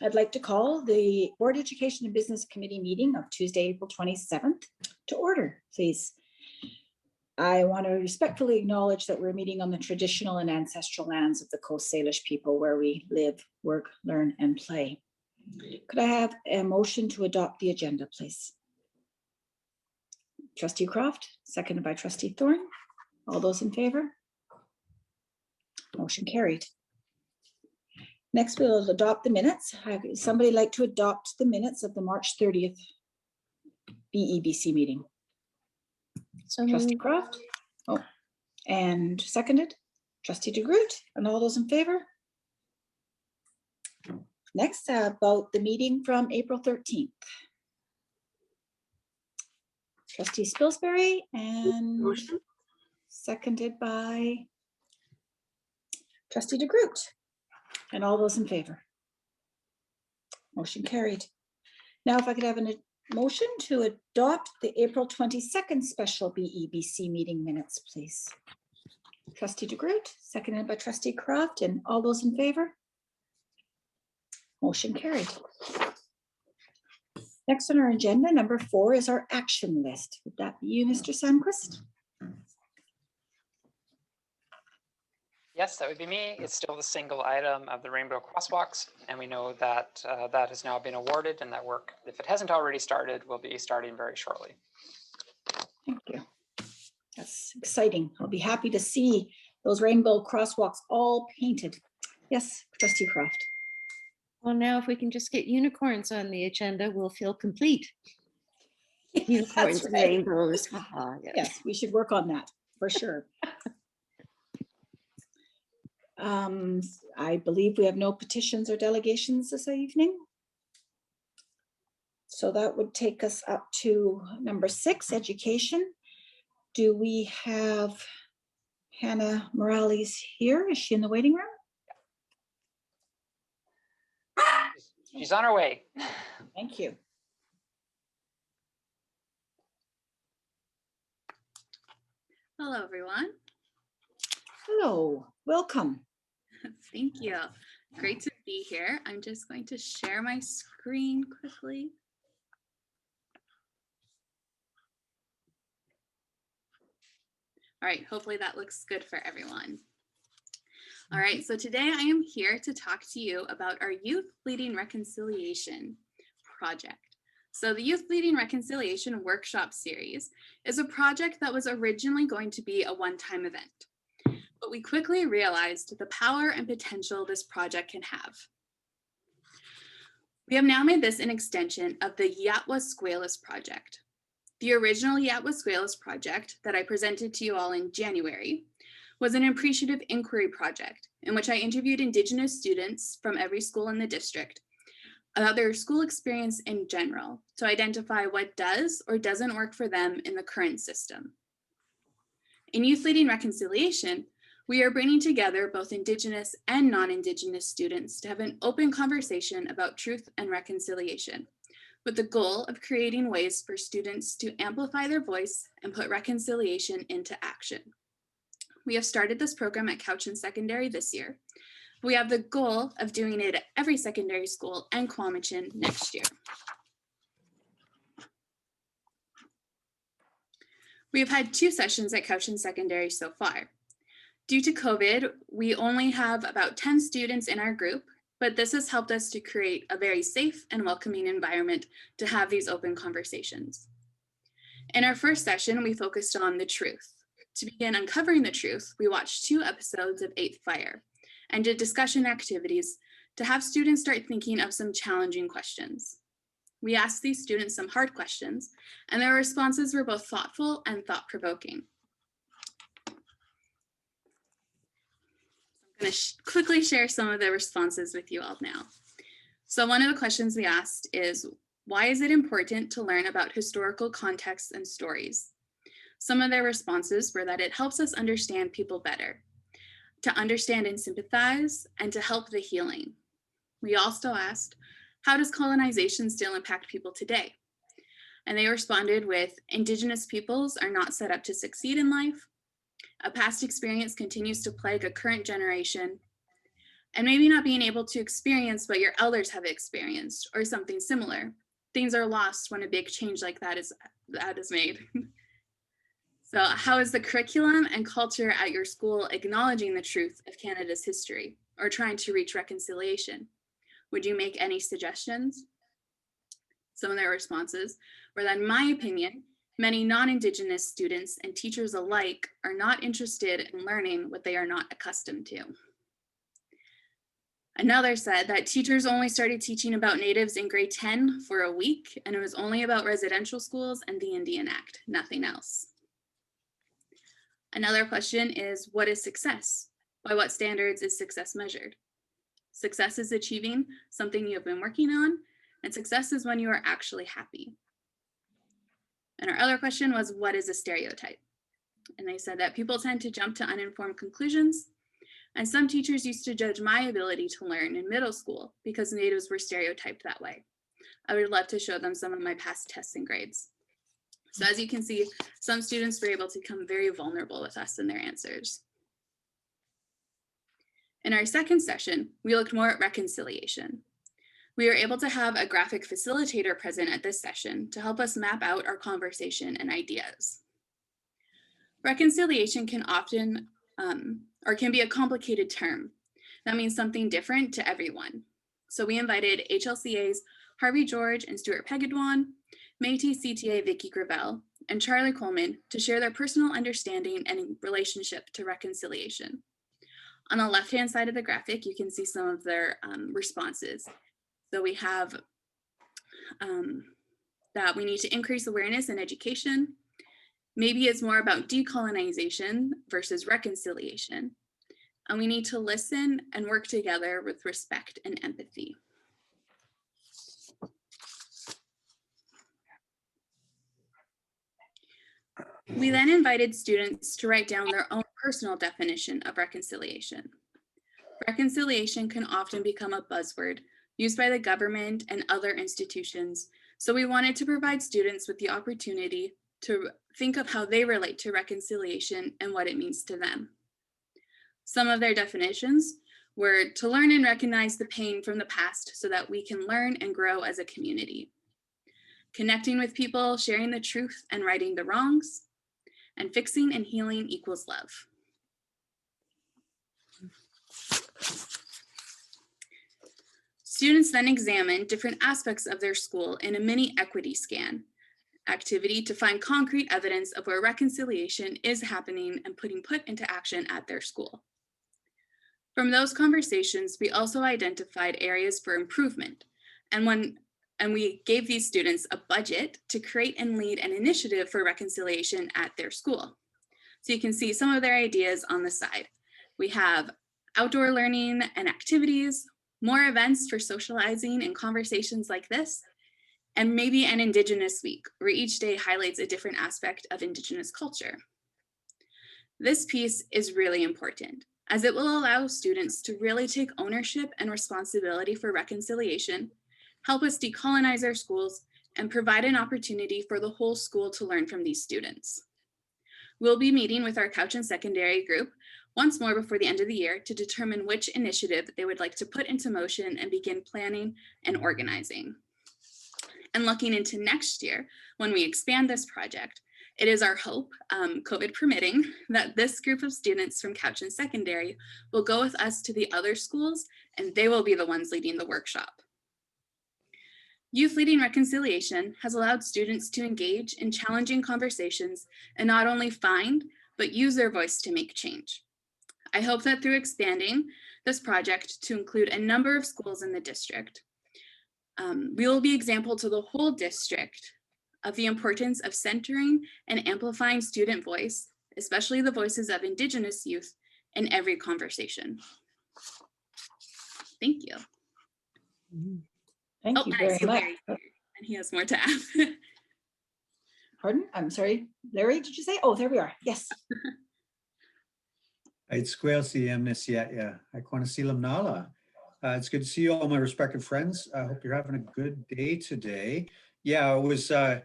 I'd like to call the Board Education and Business Committee meeting of Tuesday, April 27th to order, please. I want to respectfully acknowledge that we're meeting on the traditional and ancestral lands of the Coast Salish people where we live, work, learn, and play. Could I have a motion to adopt the agenda, please? Trustee Croft, seconded by Trustee Thorne. All those in favor? Motion carried. Next, we'll adopt the minutes. Would somebody like to adopt the minutes of the March 30th BEBC meeting? So Trustee Croft. Oh, and seconded. Trustee DeGroot. And all those in favor? Next, about the meeting from April 13th. Trustee Spilsbury and motion. Seconded by Trustee DeGroot. And all those in favor? Motion carried. Now, if I could have a motion to adopt the April 22nd special BEBC meeting minutes, please. Trustee DeGroot, seconded by Trustee Croft, and all those in favor? Motion carried. Next on our agenda, number 4, is our action list. Would that be you, Mr. Sandquist? Yes, that would be me. It's still the single item of the rainbow crosswalks, and we know that that has now been awarded, and that work, if it hasn't already started, will be starting very shortly. Thank you. That's exciting. I'll be happy to see those rainbow crosswalks all painted. Yes, Trustee Croft. Well, now if we can just get unicorns on the agenda, we'll feel complete. Unicorns and rainbows. Yes, we should work on that for sure. I believe we have no petitions or delegations this evening. So that would take us up to number 6, education. Do we have Hannah Morales here? Is she in the waiting room? She's on her way. Thank you. Hello, everyone. Hello, welcome. Thank you. Great to be here. I'm just going to share my screen quickly. All right, hopefully that looks good for everyone. All right, so today I am here to talk to you about our Youth Leading Reconciliation project. So the Youth Leading Reconciliation Workshop Series is a project that was originally going to be a one-time event. But we quickly realized the power and potential this project can have. We have now made this an extension of the Yatwa Squalus project. The original Yatwa Squalus project that I presented to you all in January was an appreciative inquiry project in which I interviewed Indigenous students from every school in the district about their school experience in general to identify what does or doesn't work for them in the current system. In Youth Leading Reconciliation, we are bringing together both Indigenous and non-Indigenous students to have an open conversation about truth and reconciliation, with the goal of creating ways for students to amplify their voice and put reconciliation into action. We have started this program at Cowichan Secondary this year. We have the goal of doing it at every secondary school and Quamachin next year. We have had 2 sessions at Cowichan Secondary so far. Due to COVID, we only have about 10 students in our group, but this has helped us to create a very safe and welcoming environment to have these open conversations. In our first session, we focused on the truth. To begin uncovering the truth, we watched 2 episodes of 8th Fire and did discussion activities to have students start thinking of some challenging questions. We asked these students some hard questions, and their responses were both thoughtful and thought-provoking. I'm going to quickly share some of the responses with you all now. So one of the questions we asked is, why is it important to learn about historical contexts and stories? Some of their responses were that it helps us understand people better, to understand and sympathize, and to help the healing. We also asked, how does colonization still impact people today? And they responded with, Indigenous peoples are not set up to succeed in life. A past experience continues to plague a current generation. and maybe not being able to experience what your elders have experienced or something similar. Things are lost when a big change like that is made. So how is the curriculum and culture at your school acknowledging the truth of Canada's history or trying to reach reconciliation? Would you make any suggestions? Some of their responses were that, in my opinion, many non-Indigenous students and teachers alike are not interested in learning what they are not accustomed to. Another said that teachers only started teaching about Natives in grade 10 for a week, and it was only about residential schools and the Indian Act, nothing else. Another question is, what is success? By what standards is success measured? Success is achieving something you have been working on, and success is when you are actually happy. And our other question was, what is a stereotype? And they said that people tend to jump to uninformed conclusions, and some teachers used to judge my ability to learn in middle school because Natives were stereotyped that way. I would love to show them some of my past tests and grades. So as you can see, some students were able to become very vulnerable with us in their answers. In our second session, we looked more at reconciliation. We were able to have a graphic facilitator present at this session to help us map out our conversation and ideas. Reconciliation can often, or can be a complicated term. That means something different to everyone. So we invited HLCA's Harvey George and Stuart Pegedwan, Métis CTA Vicky Gravel, and Charlie Coleman to share their personal understanding and relationship to reconciliation. On the left-hand side of the graphic, you can see some of their responses. So we have that we need to increase awareness and education. Maybe it's more about decolonization versus reconciliation. And we need to listen and work together with respect and empathy. We then invited students to write down their own personal definition of reconciliation. Reconciliation can often become a buzzword used by the government and other institutions, so we wanted to provide students with the opportunity to think of how they relate to reconciliation and what it means to them. Some of their definitions were to learn and recognize the pain from the past so that we can learn and grow as a community. Connecting with people, sharing the truth and righting the wrongs, and fixing and healing equals love. Students then examined different aspects of their school in a mini equity scan activity to find concrete evidence of where reconciliation is happening and put into action at their school. From those conversations, we also identified areas for improvement, and we gave these students a budget to create and lead an initiative for reconciliation at their school. So you can see some of their ideas on the side. We have outdoor learning and activities, more events for socializing and conversations like this, and maybe an Indigenous week where each day highlights a different aspect of Indigenous culture. This piece is really important as it will allow students to really take ownership and responsibility for reconciliation, help us decolonize our schools, and provide an opportunity for the whole school to learn from these students. We'll be meeting with our Cowichan Secondary group once more before the end of the year to determine which initiative they would like to put into motion and begin planning and organizing. And looking into next year, when we expand this project, it is our hope, COVID permitting, that this group of students from Cowichan Secondary will go with us to the other schools and they will be the ones leading the workshop. Youth Leading Reconciliation has allowed students to engage in challenging conversations and not only find, but use their voice to make change. I hope that through expanding this project to include a number of schools in the district, we will be example to the whole district of the importance of centering and amplifying student voice, especially the voices of Indigenous youth, in every conversation. Thank you. Thank you very much. And he has more to add. Pardon? I'm sorry. Larry, did you say? Oh, there we are. Yes. It's yeah. I want to see Nala. It's good to see you all, my respected friends. I hope you're having a good day today. Yeah, I was going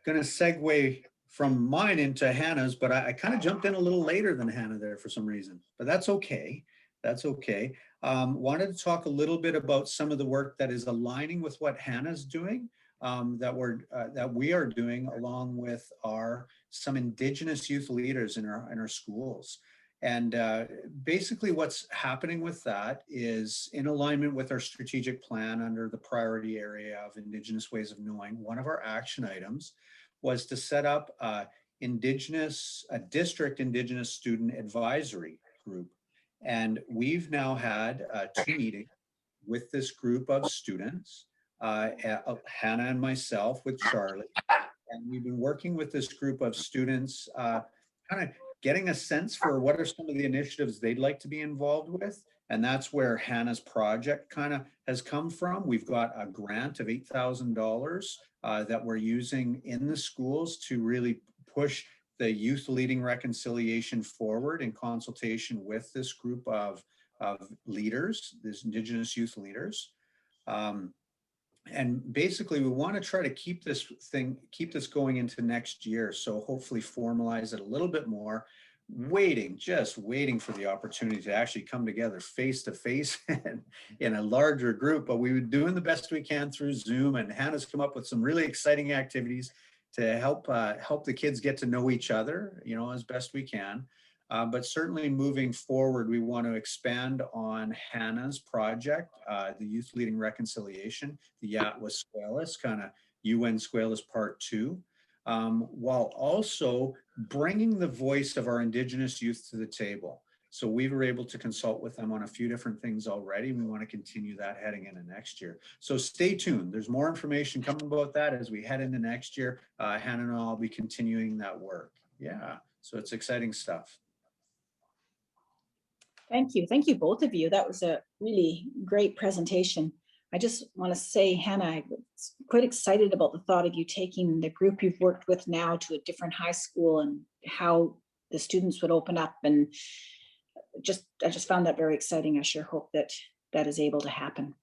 to segue from mine into Hannah's, but I kind of jumped in a little later than Hannah there for some reason, but that's okay. That's okay. Wanted to talk a little bit about some of the work that is aligning with what Hannah's doing, that we are doing along with some Indigenous youth leaders in our schools. And basically what's happening with that is in alignment with our strategic plan under the priority area of Indigenous ways of knowing. One of our action items was to set up a district Indigenous student advisory group. And we've now had 2 meetings with this group of students, Hannah and myself with Charlie. And we've been working with this group of students, kind of getting a sense for what are some of the initiatives they'd like to be involved with. And that's where Hannah's project kind of has come from. We've got a grant of $8,000 that we're using in the schools to really push the youth leading reconciliation forward in consultation with this group of leaders, these Indigenous youth leaders. And basically we want to try to keep this going into next year. So hopefully formalize it a little bit more, just waiting for the opportunity to actually come together face to face in a larger group. But we were doing the best we can through Zoom, and Hannah's come up with some really exciting activities to help the kids get to know each other, as best we can. But certainly moving forward, we want to expand on Hannah's project, the Youth Leading Reconciliation, the Yatwa Squalis, kind of UN Squalis Part 2, while also bringing the voice of our Indigenous youth to the table. So we were able to consult with them on a few different things already. We want to continue that heading into next year. So stay tuned. There's more information coming about that as we head into next year. Hannah and I will be continuing that work. Yeah, so it's exciting stuff. Thank you. Thank you, both of you. That was a really great presentation. I just want to say, Hannah, I'm quite excited about the thought of you taking the group you've worked with now to a different high school and how the students would open up. And I just found that very exciting. I sure hope that that is able to happen.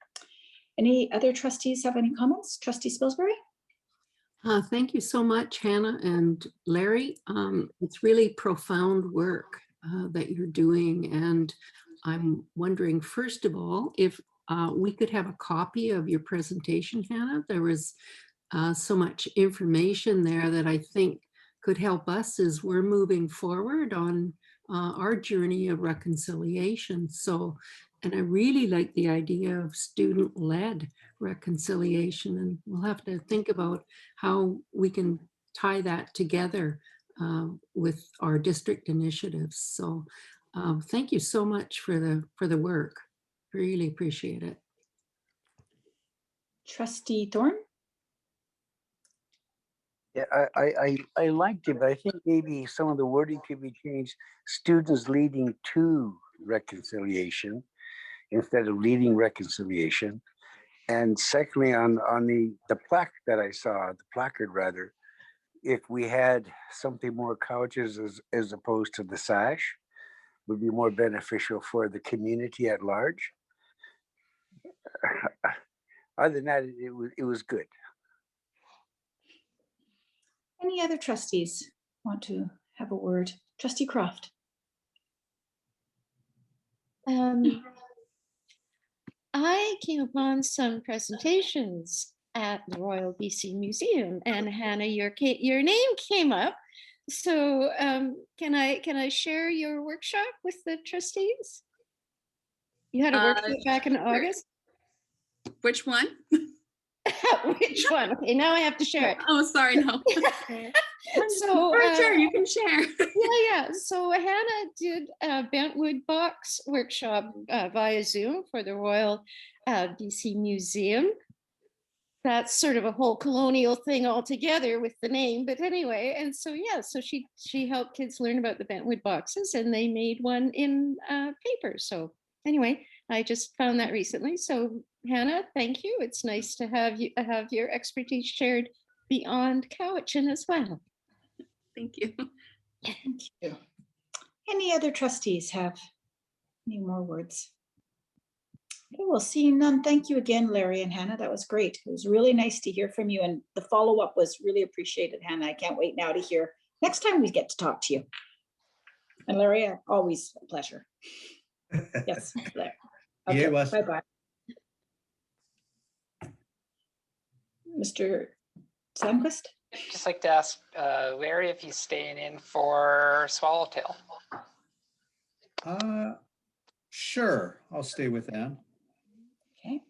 Any other trustees have any comments? Trustee Spilsbury? Thank you so much, Hannah and Larry. It's really profound work that you're doing. And I'm wondering, first of all, if we could have a copy of your presentation, Hannah. There was so much information there that I think could help us as we're moving forward on our journey of reconciliation. And I really like the idea of student-led reconciliation, and we'll have to think about how we can tie that together with our district initiatives. So thank you so much for the work. Really appreciate it. Trustee Thorne? Yeah, I liked it, but I think maybe some of the wording could be changed. Students leading to reconciliation instead of leading reconciliation. And secondly, on the plaque that I saw, the placard rather, if we had something more couches as opposed to the sash, would be more beneficial for the community at large. Other than that, it was good. Any other trustees want to have a word? Trustee Croft? I came upon some presentations at the Royal BC Museum, and Hannah, your name came up. So can I share your workshop with the trustees? You had a workshop back in August? Which one? Which one? Okay, now I have to share it. Oh, sorry, no. So sure, you can share. Yeah. So Hannah did a bentwood box workshop via Zoom for the Royal BC Museum. That's sort of a whole colonial thing altogether with the name, but anyway, and so yeah, so she helped kids learn about the bentwood boxes, and they made one in paper. So anyway, I just found that recently. So Hannah, thank you. It's nice to have your expertise shared beyond Cowichan as well. Thank you. Thank you. Any other trustees have any more words? Okay, well, seeing none, thank you again, Larry and Hannah. That was great. It was really nice to hear from you, and the follow-up was really appreciated, Hannah. I can't wait now to hear next time we get to talk to you. And Larry, always a pleasure. Yes, Larry. Yeah, Okay, it was. bye-bye. Mr. Sandquist? Just like to ask Larry if he's staying in for Swallowtail. Sure, I'll stay with Anne. Okay.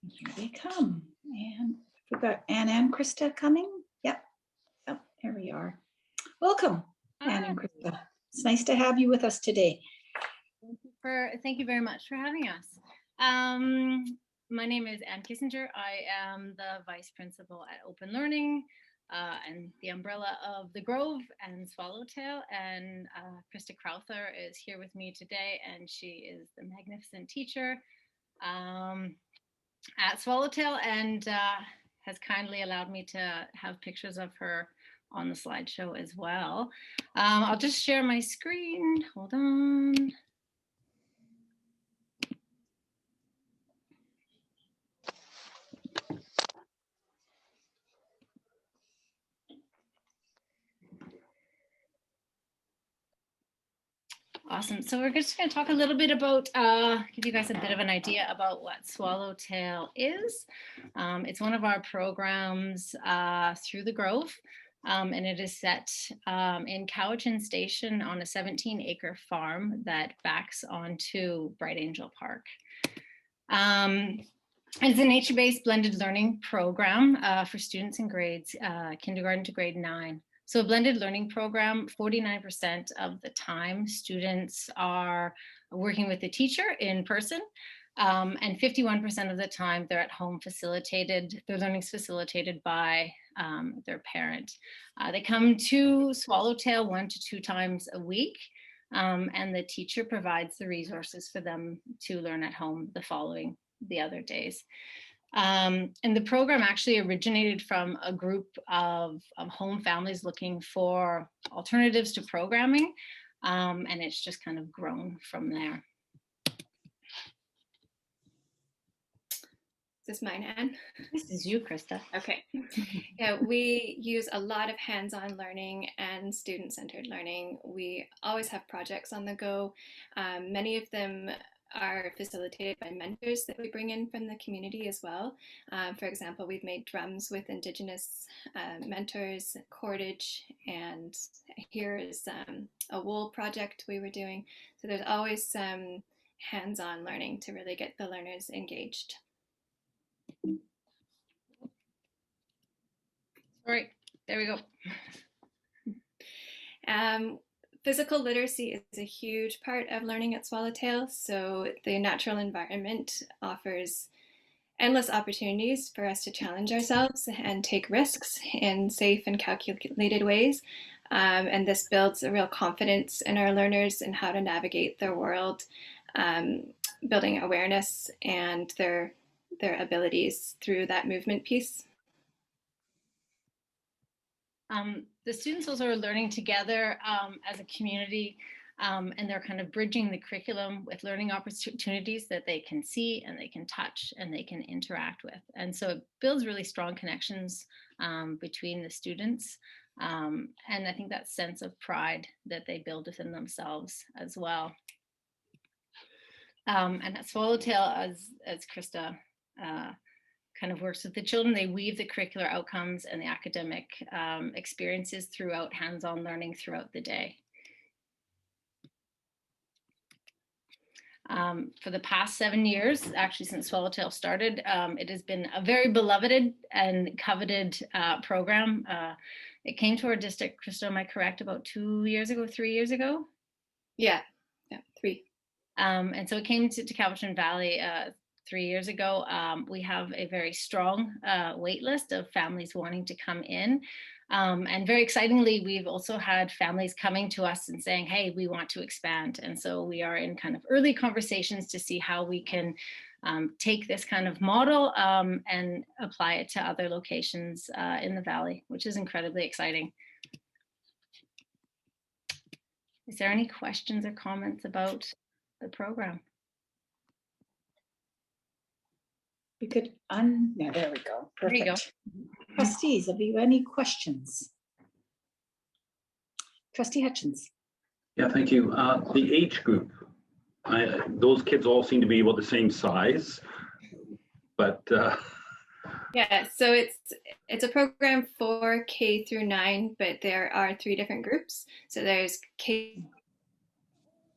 Here they come. And we've got Anne and Krista coming. Yep. Oh, here we are. Welcome, Anne and Krista. It's nice to have you with us today. Thank you very much for having us. My name is Ann Kissinger. I am the vice principal at Open Learning and the umbrella of the Grove and Swallowtail. And Krista Crowther is here with me today, and she is the magnificent teacher at Swallowtail and has kindly allowed me to have pictures of her on the slideshow as well. I'll just share my screen. Hold on. Awesome. So we're just going to talk a little bit about, give you guys a bit of an idea about what Swallowtail is. It's one of our programs through the Grove, and it is set in Cowichan Station on a 17-acre farm that backs onto Bright Angel Park. It's a nature-based blended learning program for students in grades kindergarten to grade 9. So a blended learning program, 49% of the time students are working with the teacher in person, and 51% of the time they're at home facilitated, their learning's facilitated by their parent. They come to Swallowtail 1 to 2 times a week, and the teacher provides the resources for them to learn at home the other days. And the program actually originated from a group of home families looking for alternatives to programming, and it's just kind of grown from there. Is this mine, Anne? This is you, Krista. Okay. Yeah, we use a lot of hands-on learning and student-centered learning. We always have projects on the go. Many of them are facilitated by mentors that we bring in from the community as well. For example, we've made drums with Indigenous mentors, cordage, and here is a wool project we were doing. So there's always some hands-on learning to really get the learners engaged. All right, there we go. Physical literacy is a huge part of learning at Swallowtail. So the natural environment offers endless opportunities for us to challenge ourselves and take risks in safe and calculated ways. And this builds a real confidence in our learners in how to navigate their world, building awareness and their abilities through that movement piece. The students also are learning together as a community, and they're kind of bridging the curriculum with learning opportunities that they can see and they can touch and they can interact with. And so it builds really strong connections between the students. And I think that sense of pride that they build within themselves as well. And at Swallowtail, as Krista kind of works with the children, they weave the curricular outcomes and the academic experiences throughout hands-on learning throughout the day. For the past 7 years, actually since Swallowtail started, it has been a very beloved and coveted program. It came to our district, Krista, am I correct, about 3 years ago? Yeah, 3. And so it came to Cowichan Valley 3 years ago. We have a very strong wait list of families wanting to come in. And very excitingly, we've also had families coming to us and saying, hey, we want to expand. And so we are in kind of early conversations to see how we can take this kind of model and apply it to other locations in the Valley, which is incredibly exciting. Is there any questions or comments about the program? We could no, there we go. Perfect. There you go. Trustees, have you any questions? Trustee Hutchins. Yeah, thank you. The age group, those kids all seem to be about the same size, but Yeah, so it's a program for K through 9, but there are 3 different groups. So there's K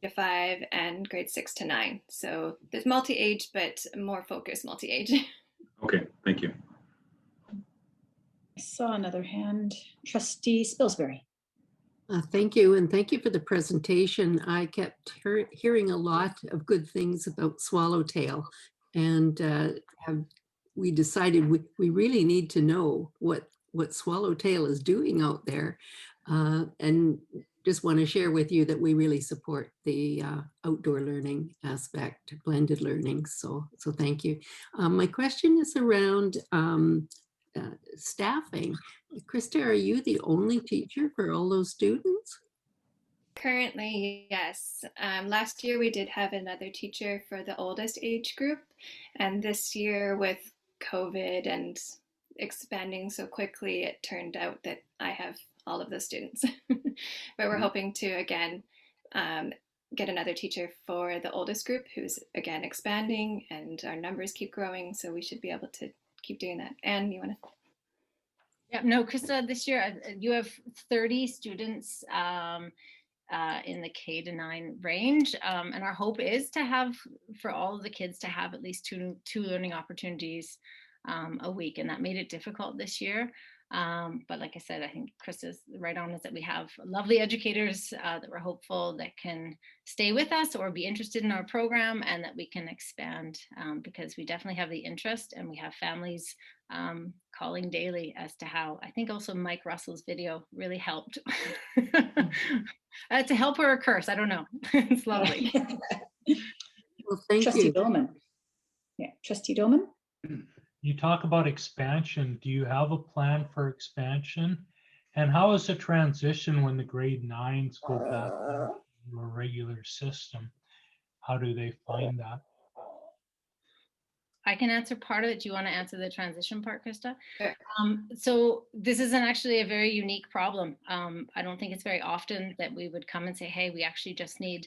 to 5 and grade 6 to 9. So there's multi-age, but more focused multi-age. okay, thank you. I saw another hand. Trustee Spilsbury. Thank you, and thank you for the presentation. I kept hearing a lot of good things about Swallowtail, and we decided we really need to know what Swallowtail is doing out there, and just want to share with you that we really support the outdoor learning aspect, blended learning. So thank you. My question is around staffing. Krista, are you the only teacher for all those students? Currently, yes. Last year we did have another teacher for the oldest age group, and this year with COVID and expanding so quickly, it turned out that I have all of the students. But we're hoping to again get another teacher for the oldest group, who's again expanding, and our numbers keep growing, so we should be able to keep doing that. Anne, you want to? Yeah, no, Krista, this year you have 30 students in the K to 9 range. And our hope is to have, for all of the kids to have at least two learning opportunities a week. And that made it difficult this year. But like I said, I think Krista's right on, is that we have lovely educators that we're hopeful that can stay with us or be interested in our program, and that we can expand because we definitely have the interest, and we have families calling daily as to how. I think also Mike Russell's video really helped. To help or a curse, I don't know. It's lovely. Well, thank Trustee you. Billman. Yeah, Trustee Billman. You talk about expansion. Do you have a plan for expansion? And how is the transition when the grade 9s go back to a regular system? How do they find that? I can answer part of it. Do you want to answer the transition part, Krista? Sure. So this isn't actually a very unique problem. I don't think it's very often that we would come and say, hey, we actually just need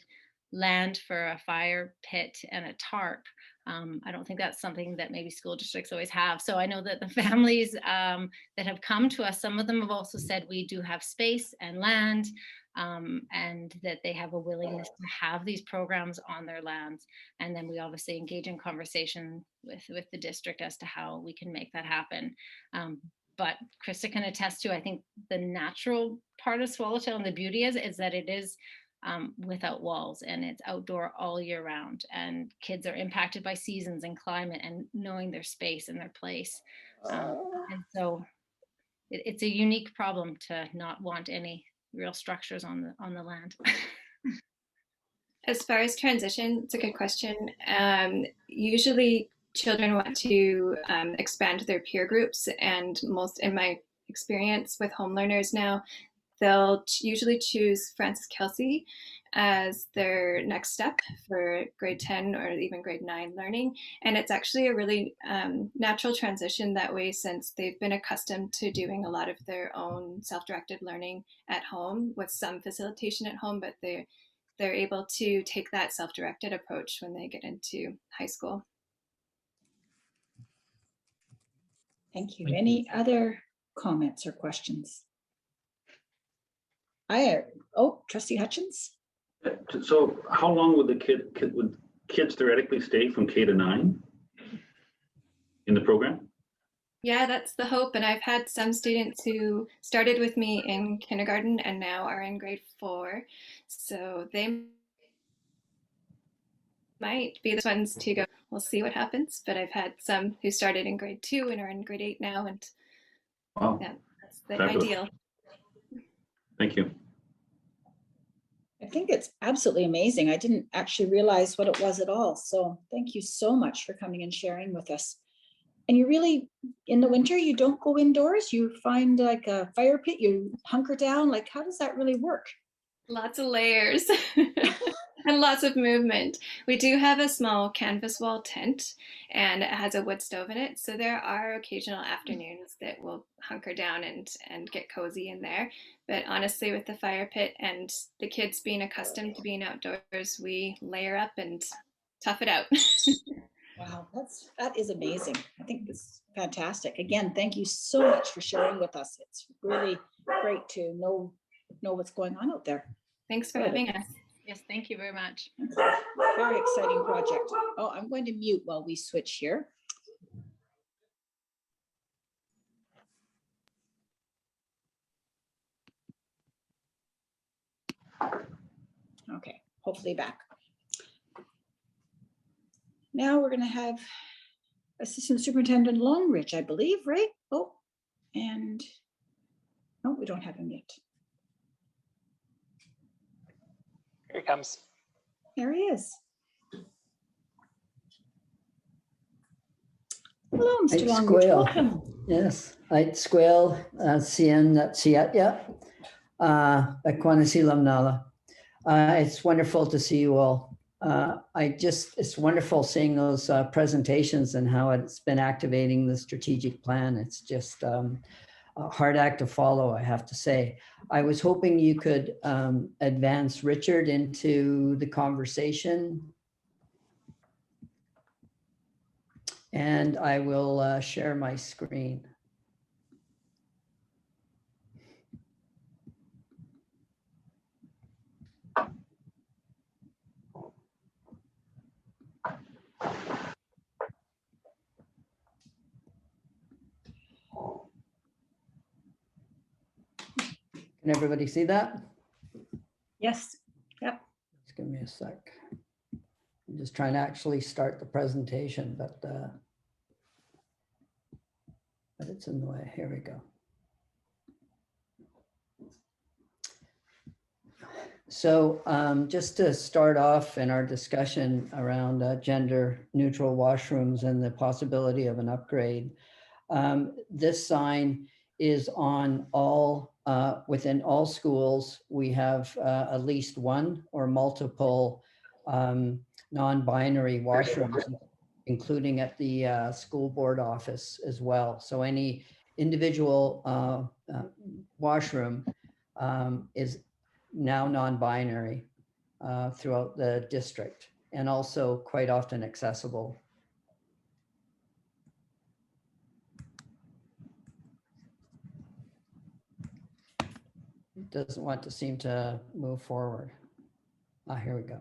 land for a fire pit and a tarp. I don't think that's something that maybe school districts always have. So I know that the families that have come to us, some of them have also said we do have space and land, and that they have a willingness to have these programs on their lands. And then we obviously engage in conversation with the district as to how we can make that happen. But Krista can attest to, I think the natural part of Swallowtail and the beauty is that it is without walls, and it's outdoor all year round, and kids are impacted by seasons and climate and knowing their space and their place. And so it's a unique problem to not want any real structures on the land. As far as transition, it's a good question. Usually children want to expand their peer groups, and most, in my experience with home learners now, they'll usually choose Francis Kelsey as their next step for grade 10 or even grade 9 learning. And it's actually a really natural transition that way, since they've been accustomed to doing a lot of their own self-directed learning at home with some facilitation at home, but they're able to take that self-directed approach when they get into high school. Thank you. Any other comments or questions? Trustee Hutchins. So how long would would kids theoretically stay from K to 9 in the program? Yeah, that's the hope. And I've had some students who started with me in kindergarten and now are in grade 4. So they might be the ones to go. We'll see what happens. But I've had some who started in grade 2 and are in grade 8 now. And wow, yeah, that's the fabulous. ideal. Thank you. I think it's absolutely amazing. I didn't actually realize what it was at all. So thank you so much for coming and sharing with us. And you really, in the winter, you don't go indoors, you find like a fire pit, you hunker down. Like, how does that really work? Lots of layers. And lots of movement. We do have a small canvas wall tent and it has a wood stove in it. So there are occasional afternoons that we'll hunker down and get cozy in there. But honestly, with the fire pit and the kids being accustomed to being outdoors, we layer up and tough it out. Wow, that is amazing. I think it's fantastic. Again, thank you so much for sharing with us. It's really great to know what's going on out there. Thanks for Good. having us. Yes, thank you very much. Very exciting project. Oh, I'm going to mute while we switch here. Okay, hopefully back. Now we're going to have Assistant Superintendent Longridge, I believe, right? Oh, and no, we don't have him yet. Here he comes. There he is. Hello, Mr. Longridge. Welcome. Yes, Ait Squel, Sien Siatya, Equanisilam Nala. It's wonderful to see you all. It's wonderful seeing those presentations and how it's been activating the strategic plan. It's just a hard act to follow, I have to say. I was hoping you could advance Richard into the conversation. And I will share my screen. Can everybody see that? Yes. Yep. Just give me a sec. I'm just trying to actually start the presentation, but it's in the way. Here we go. So just to start off in our discussion around gender neutral washrooms and the possibility of an upgrade, this sign is on all, within all schools. We have at least one or multiple non-binary washrooms, including at the school board office as well. So any individual washroom is now non-binary throughout the district, and also quite often accessible. It doesn't want to seem to move forward. Here we go.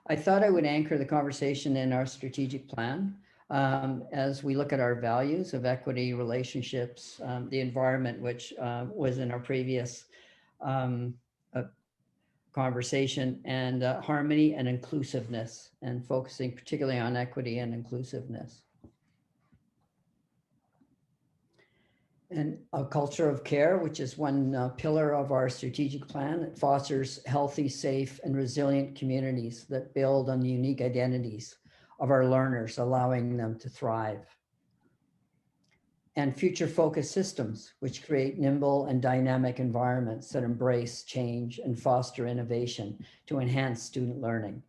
I thought I would anchor the conversation in our strategic plan as we look at our values of equity, relationships, the environment, which was in our previous conversation, and harmony and inclusiveness, and focusing particularly on equity and inclusiveness. And a culture of care, which is one pillar of our strategic plan. It fosters healthy, safe, and resilient communities that build on the unique identities of our learners, allowing them to thrive. And future-focused systems, which create nimble and dynamic environments that embrace change and foster innovation to enhance student learning.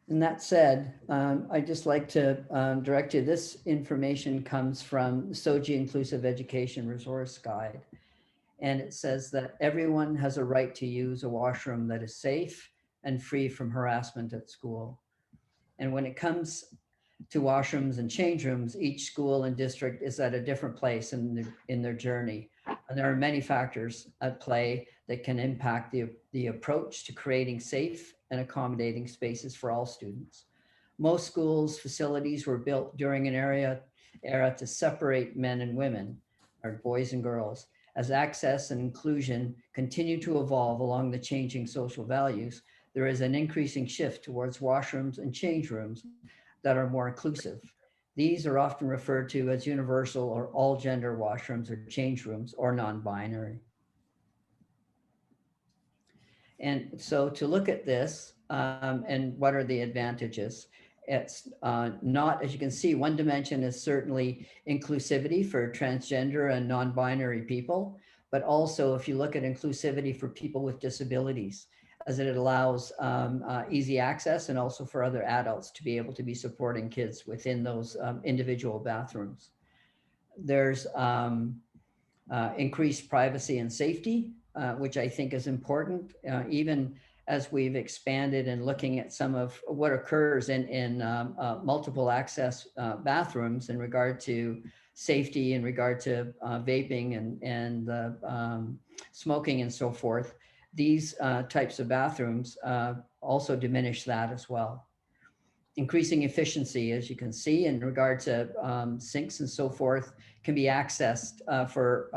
And that said, I'd just like to direct you, this information comes from the SOGI Inclusive Education Resource Guide. And it says that everyone has a right to use a washroom that is safe and free from harassment at school. And when it comes to washrooms and change rooms, each school and district is at a different place in their journey. And there are many factors at play that can impact the approach to creating safe and accommodating spaces for all students. Most schools' facilities were built during an era to separate men and women, or boys and girls. As access and inclusion continue to evolve along the changing social values, there is an increasing shift towards washrooms and change rooms that are more inclusive. These are often referred to as universal or all gender washrooms or change rooms, or non-binary. And so to look at this and what are the advantages, it's not, as you can see, one dimension is certainly inclusivity for transgender and non-binary people, but also if you look at inclusivity for people with disabilities, as it allows easy access and also for other adults to be able to be supporting kids within those individual bathrooms. There's increased privacy and safety, which I think is important, even as we've expanded and looking at some of what occurs in multiple access bathrooms in regard to safety, in regard to vaping and smoking and so forth. These types of bathrooms also diminish that as well. Increasing efficiency, as you can see, in regard to sinks and so forth, can be accessed for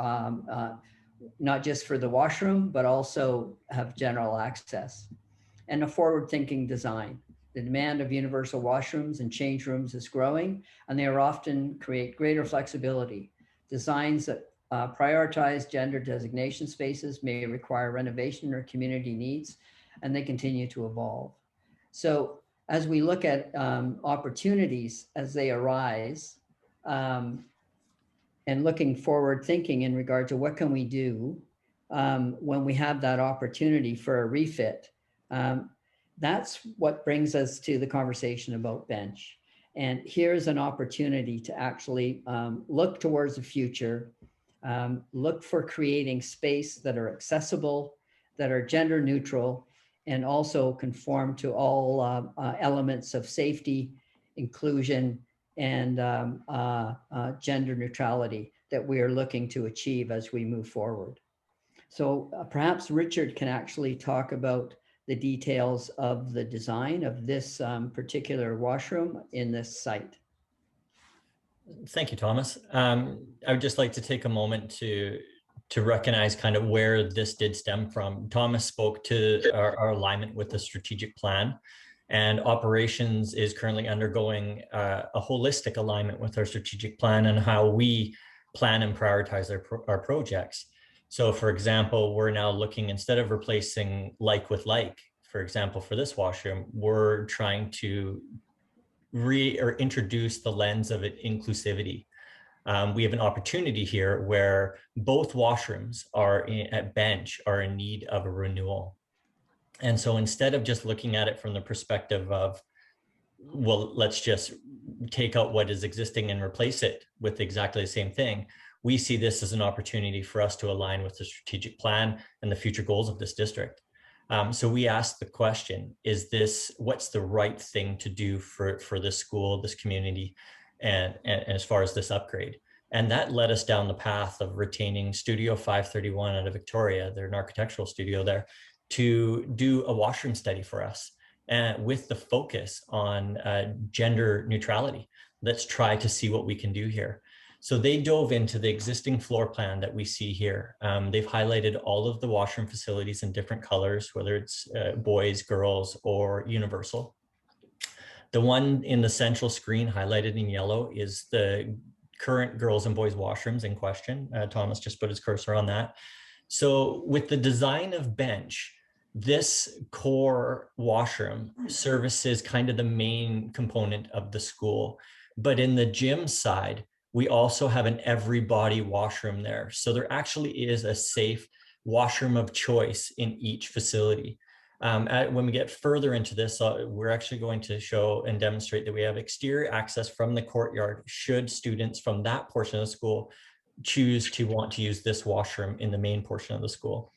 not just for the washroom, but also have general access. And a forward-thinking design. The demand of universal washrooms and change rooms is growing, and they are often create greater flexibility. Designs that prioritize gender designation spaces may require renovation or community needs, and they continue to evolve. So as we look at opportunities as they arise, and looking forward thinking in regard to what can we do when we have that opportunity for a refit, that's what brings us to the conversation about bench. And here's an opportunity to actually look towards the future, look for creating space that are accessible, that are gender neutral, and also conform to all elements of safety, inclusion, and gender neutrality that we are looking to achieve as we move forward. So perhaps Richard can actually talk about the details of the design of this particular washroom in this site. Thank you, Thomas. I would just like to take a moment to recognize kind of where this did stem from. Thomas spoke to our alignment with the strategic plan, and operations is currently undergoing a holistic alignment with our strategic plan and how we plan and prioritize our projects. So for example, we're now looking, instead of replacing like with like, for example, for this washroom, we're trying to introduce the lens of inclusivity. We have an opportunity here where both washrooms at bench are in need of a renewal. And so instead of just looking at it from the perspective of, well, let's just take out what is existing and replace it with exactly the same thing, we see this as an opportunity for us to align with the strategic plan and the future goals of this district. So we asked the question, what's the right thing to do for this school, this community, and as far as this upgrade? And that led us down the path of retaining Studio 531 out of Victoria, they're an architectural studio there, to do a washroom study for us, and with the focus on gender neutrality. Let's try to see what we can do here. So they dove into the existing floor plan that we see here. They've highlighted all of the washroom facilities in different colors, whether it's boys, girls, or universal. The one in the central screen highlighted in yellow is the current girls and boys washrooms in question. Thomas just put his cursor on that. So with the design of bench, this core washroom services kind of the main component of the school. But in the gym side, we also have an everybody washroom there. So there actually is a safe washroom of choice in each facility. When we get further into this, we're actually going to show and demonstrate that we have exterior access from the courtyard should students from that portion of the school choose to want to use this washroom in the main portion of the school.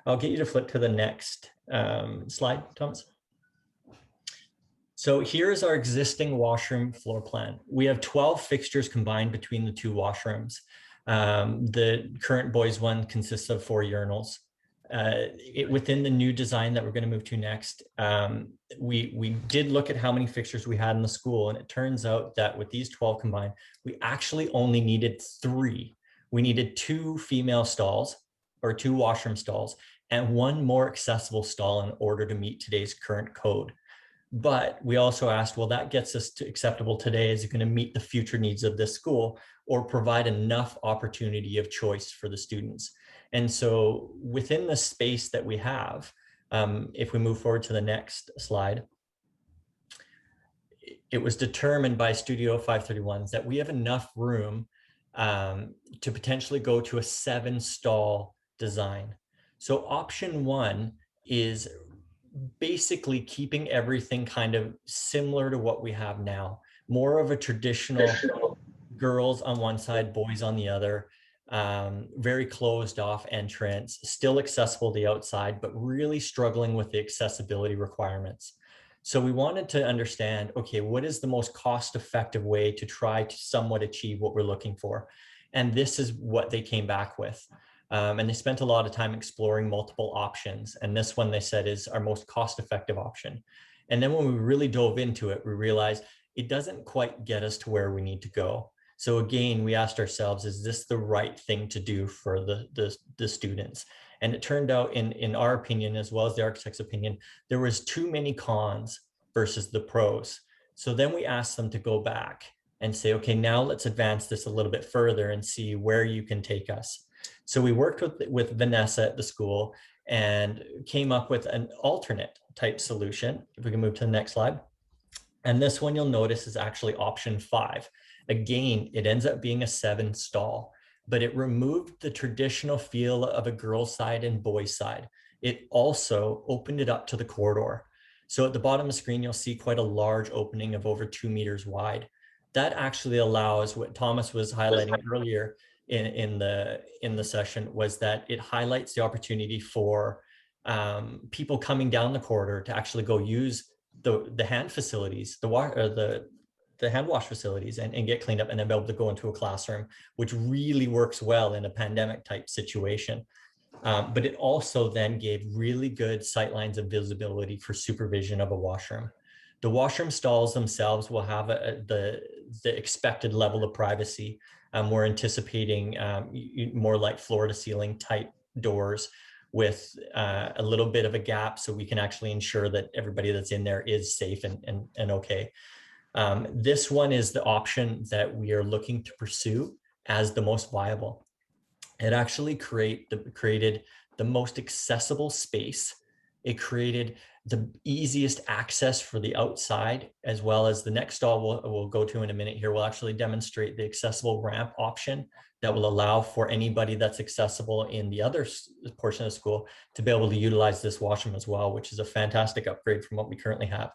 I'll get you to flip to the next slide, Thomas. So here's our existing washroom floor plan. We have 12 fixtures combined between the two washrooms. The current boys one consists of 4 urinals. Within the new design that we're going to move to next, we did look at how many fixtures we had in the school, and it turns out that with these 12 combined, we actually only needed 3. We needed 2 female stalls, or 2 washroom stalls, and 1 more accessible stall in order to meet today's current code. But we also asked, well, that gets us to acceptable today. Is it going to meet the future needs of this school or provide enough opportunity of choice for the students? And so within the space that we have, if we move forward to the next slide, it was determined by Studio 531 that we have enough room to potentially go to a 7-stall design. So option one is basically keeping everything kind of similar to what we have now, more of a traditional girls on one side, boys on the other, very closed off entrance, still accessible to the outside, but really struggling with the accessibility requirements. So we wanted to understand, okay, what is the most cost-effective way to try to somewhat achieve what we're looking for? And this is what they came back with. And they spent a lot of time exploring multiple options. And this one they said is our most cost-effective option. And then when we really dove into it, we realized it doesn't quite get us to where we need to go. So again, we asked ourselves, is this the right thing to do for the students? And it turned out, in our opinion, as well as the architect's opinion, there was too many cons versus the pros. So then we asked them to go back and say, okay, now let's advance this a little bit further and see where you can take us. So we worked with Vanessa at the school and came up with an alternate type solution. If we can move to the next slide. And this one you'll notice is actually option 5. Again, it ends up being a 7 stall, but it removed the traditional feel of a girl's side and boys' side. It also opened it up to the corridor. So at the bottom of the screen, you'll see quite a large opening of over 2 meters wide. That actually allows what Thomas was highlighting earlier in the session, was that it highlights the opportunity for people coming down the corridor to actually go use the hand facilities, the hand wash facilities and get cleaned up, and then be able to go into a classroom, which really works well in a pandemic type situation. But it also then gave really good sightlines of visibility for supervision of a washroom. The washroom stalls themselves will have the expected level of privacy. We're anticipating more like floor to ceiling type doors with a little bit of a gap, so we can actually ensure that everybody that's in there is safe and okay. This one is the option that we are looking to pursue as the most viable. It actually created the most accessible space. It created the easiest access for the outside, as well as the next stall we'll go to in a minute here will actually demonstrate the accessible ramp option that will allow for anybody that's accessible in the other portion of the school to be able to utilize this washroom as well, which is a fantastic upgrade from what we currently have.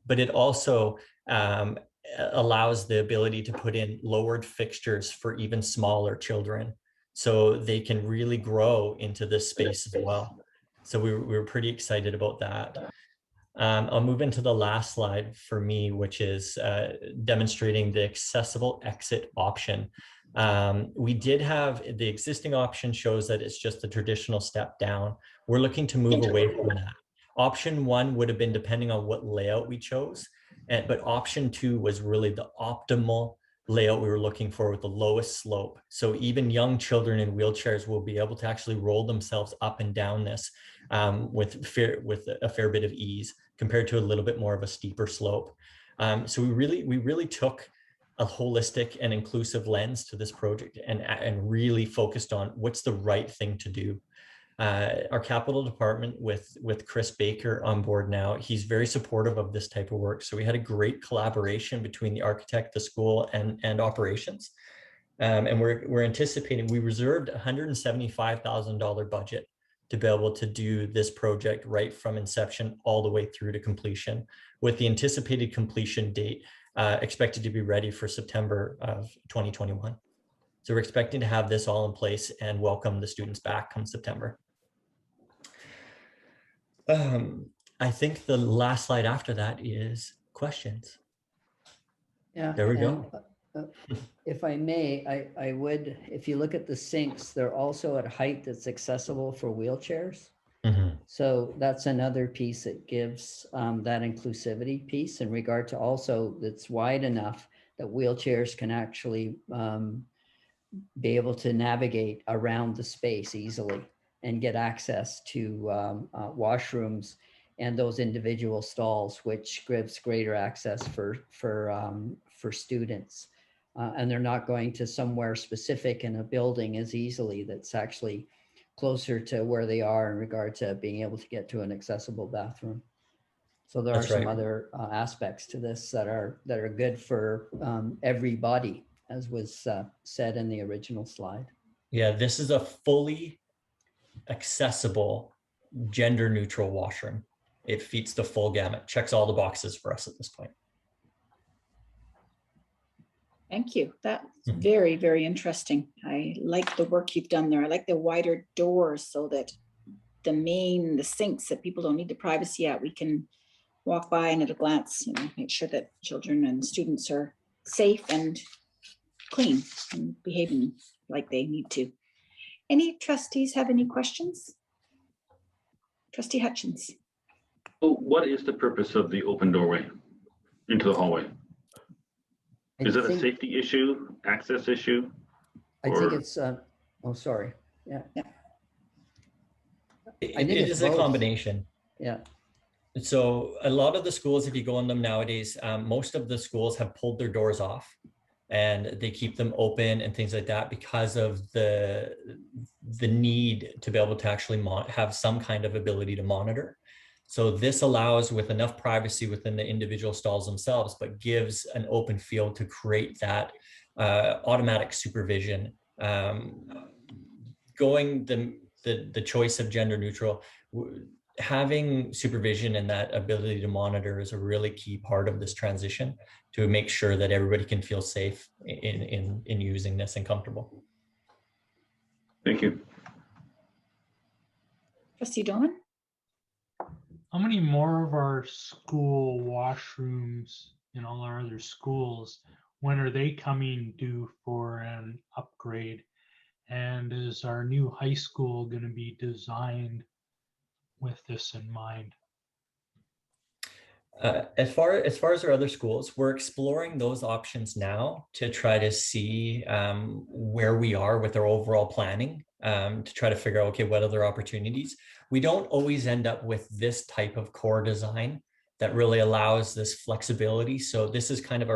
But it also allows the ability to put in lowered fixtures for even smaller children, so they can really grow into this space as well. So we were pretty excited about that. I'll move into the last slide for me, which is demonstrating the accessible exit option. We did have the existing option shows that it's just a traditional step down. We're looking to move away from that. Option 1 would have been depending on what layout we chose, but option 2 was really the optimal layout we were looking for with the lowest slope. So even young children in wheelchairs will be able to actually roll themselves up and down this with a fair bit of ease, compared to a little bit more of a steeper slope. So we really took a holistic and inclusive lens to this project and really focused on what's the right thing to do. Our capital department with Chris Baker on board now, he's very supportive of this type of work. So we had a great collaboration between the architect, the school, and operations. And we're anticipating, we reserved $175,000 budget to be able to do this project right from inception all the way through to completion, with the anticipated completion date expected to be ready for September of 2021. So we're expecting to have this all in place and welcome the students back come September. I think the last slide after that is questions. Yeah. There we go. If I may, I would, if you look at the sinks, they're also at a height that's accessible for wheelchairs. Mm-hmm. So that's another piece that gives that inclusivity piece in regard to also that's wide enough that wheelchairs can actually be able to navigate around the space easily and get access to washrooms and those individual stalls, which gives greater access for students. And they're not going to somewhere specific in a building as easily. That's actually closer to where they are in regard to being able to get to an accessible bathroom. So there are some other aspects to this that are good for everybody, as was said in the original slide. Yeah, this is a fully accessible, gender neutral washroom. It feats the full gamut, checks all the boxes for us at this point. Thank you. That's very, very interesting. I like the work you've done there. I like the wider doors so that the sinks that people don't need the privacy at, we can walk by and at a glance, make sure that children and students are safe and clean and behaving like they need to. Any trustees have any questions? Trustee Hutchins. So what is the purpose of the open doorway into the hallway? Is it a safety issue, access issue? I think it's, oh, sorry. Yeah. It is a combination. Yeah. So a lot of the schools, if you go on them nowadays, most of the schools have pulled their doors off and they keep them open and things like that because of the need to be able to actually have some kind of ability to monitor. So this allows, with enough privacy within the individual stalls themselves, but gives an open field to create that automatic supervision. Going the choice of gender neutral, having supervision and that ability to monitor is a really key part of this transition to make sure that everybody can feel safe in using this and comfortable. Thank you. Trustee Dolan? How many more of our school washrooms in all our other schools, when are they coming due for an upgrade? And is our new high school going to be designed with this in mind? As far as our other schools, we're exploring those options now to try to see where we are with our overall planning, to try to figure out, okay, what other opportunities. We don't always end up with this type of core design that really allows this flexibility. So this is kind of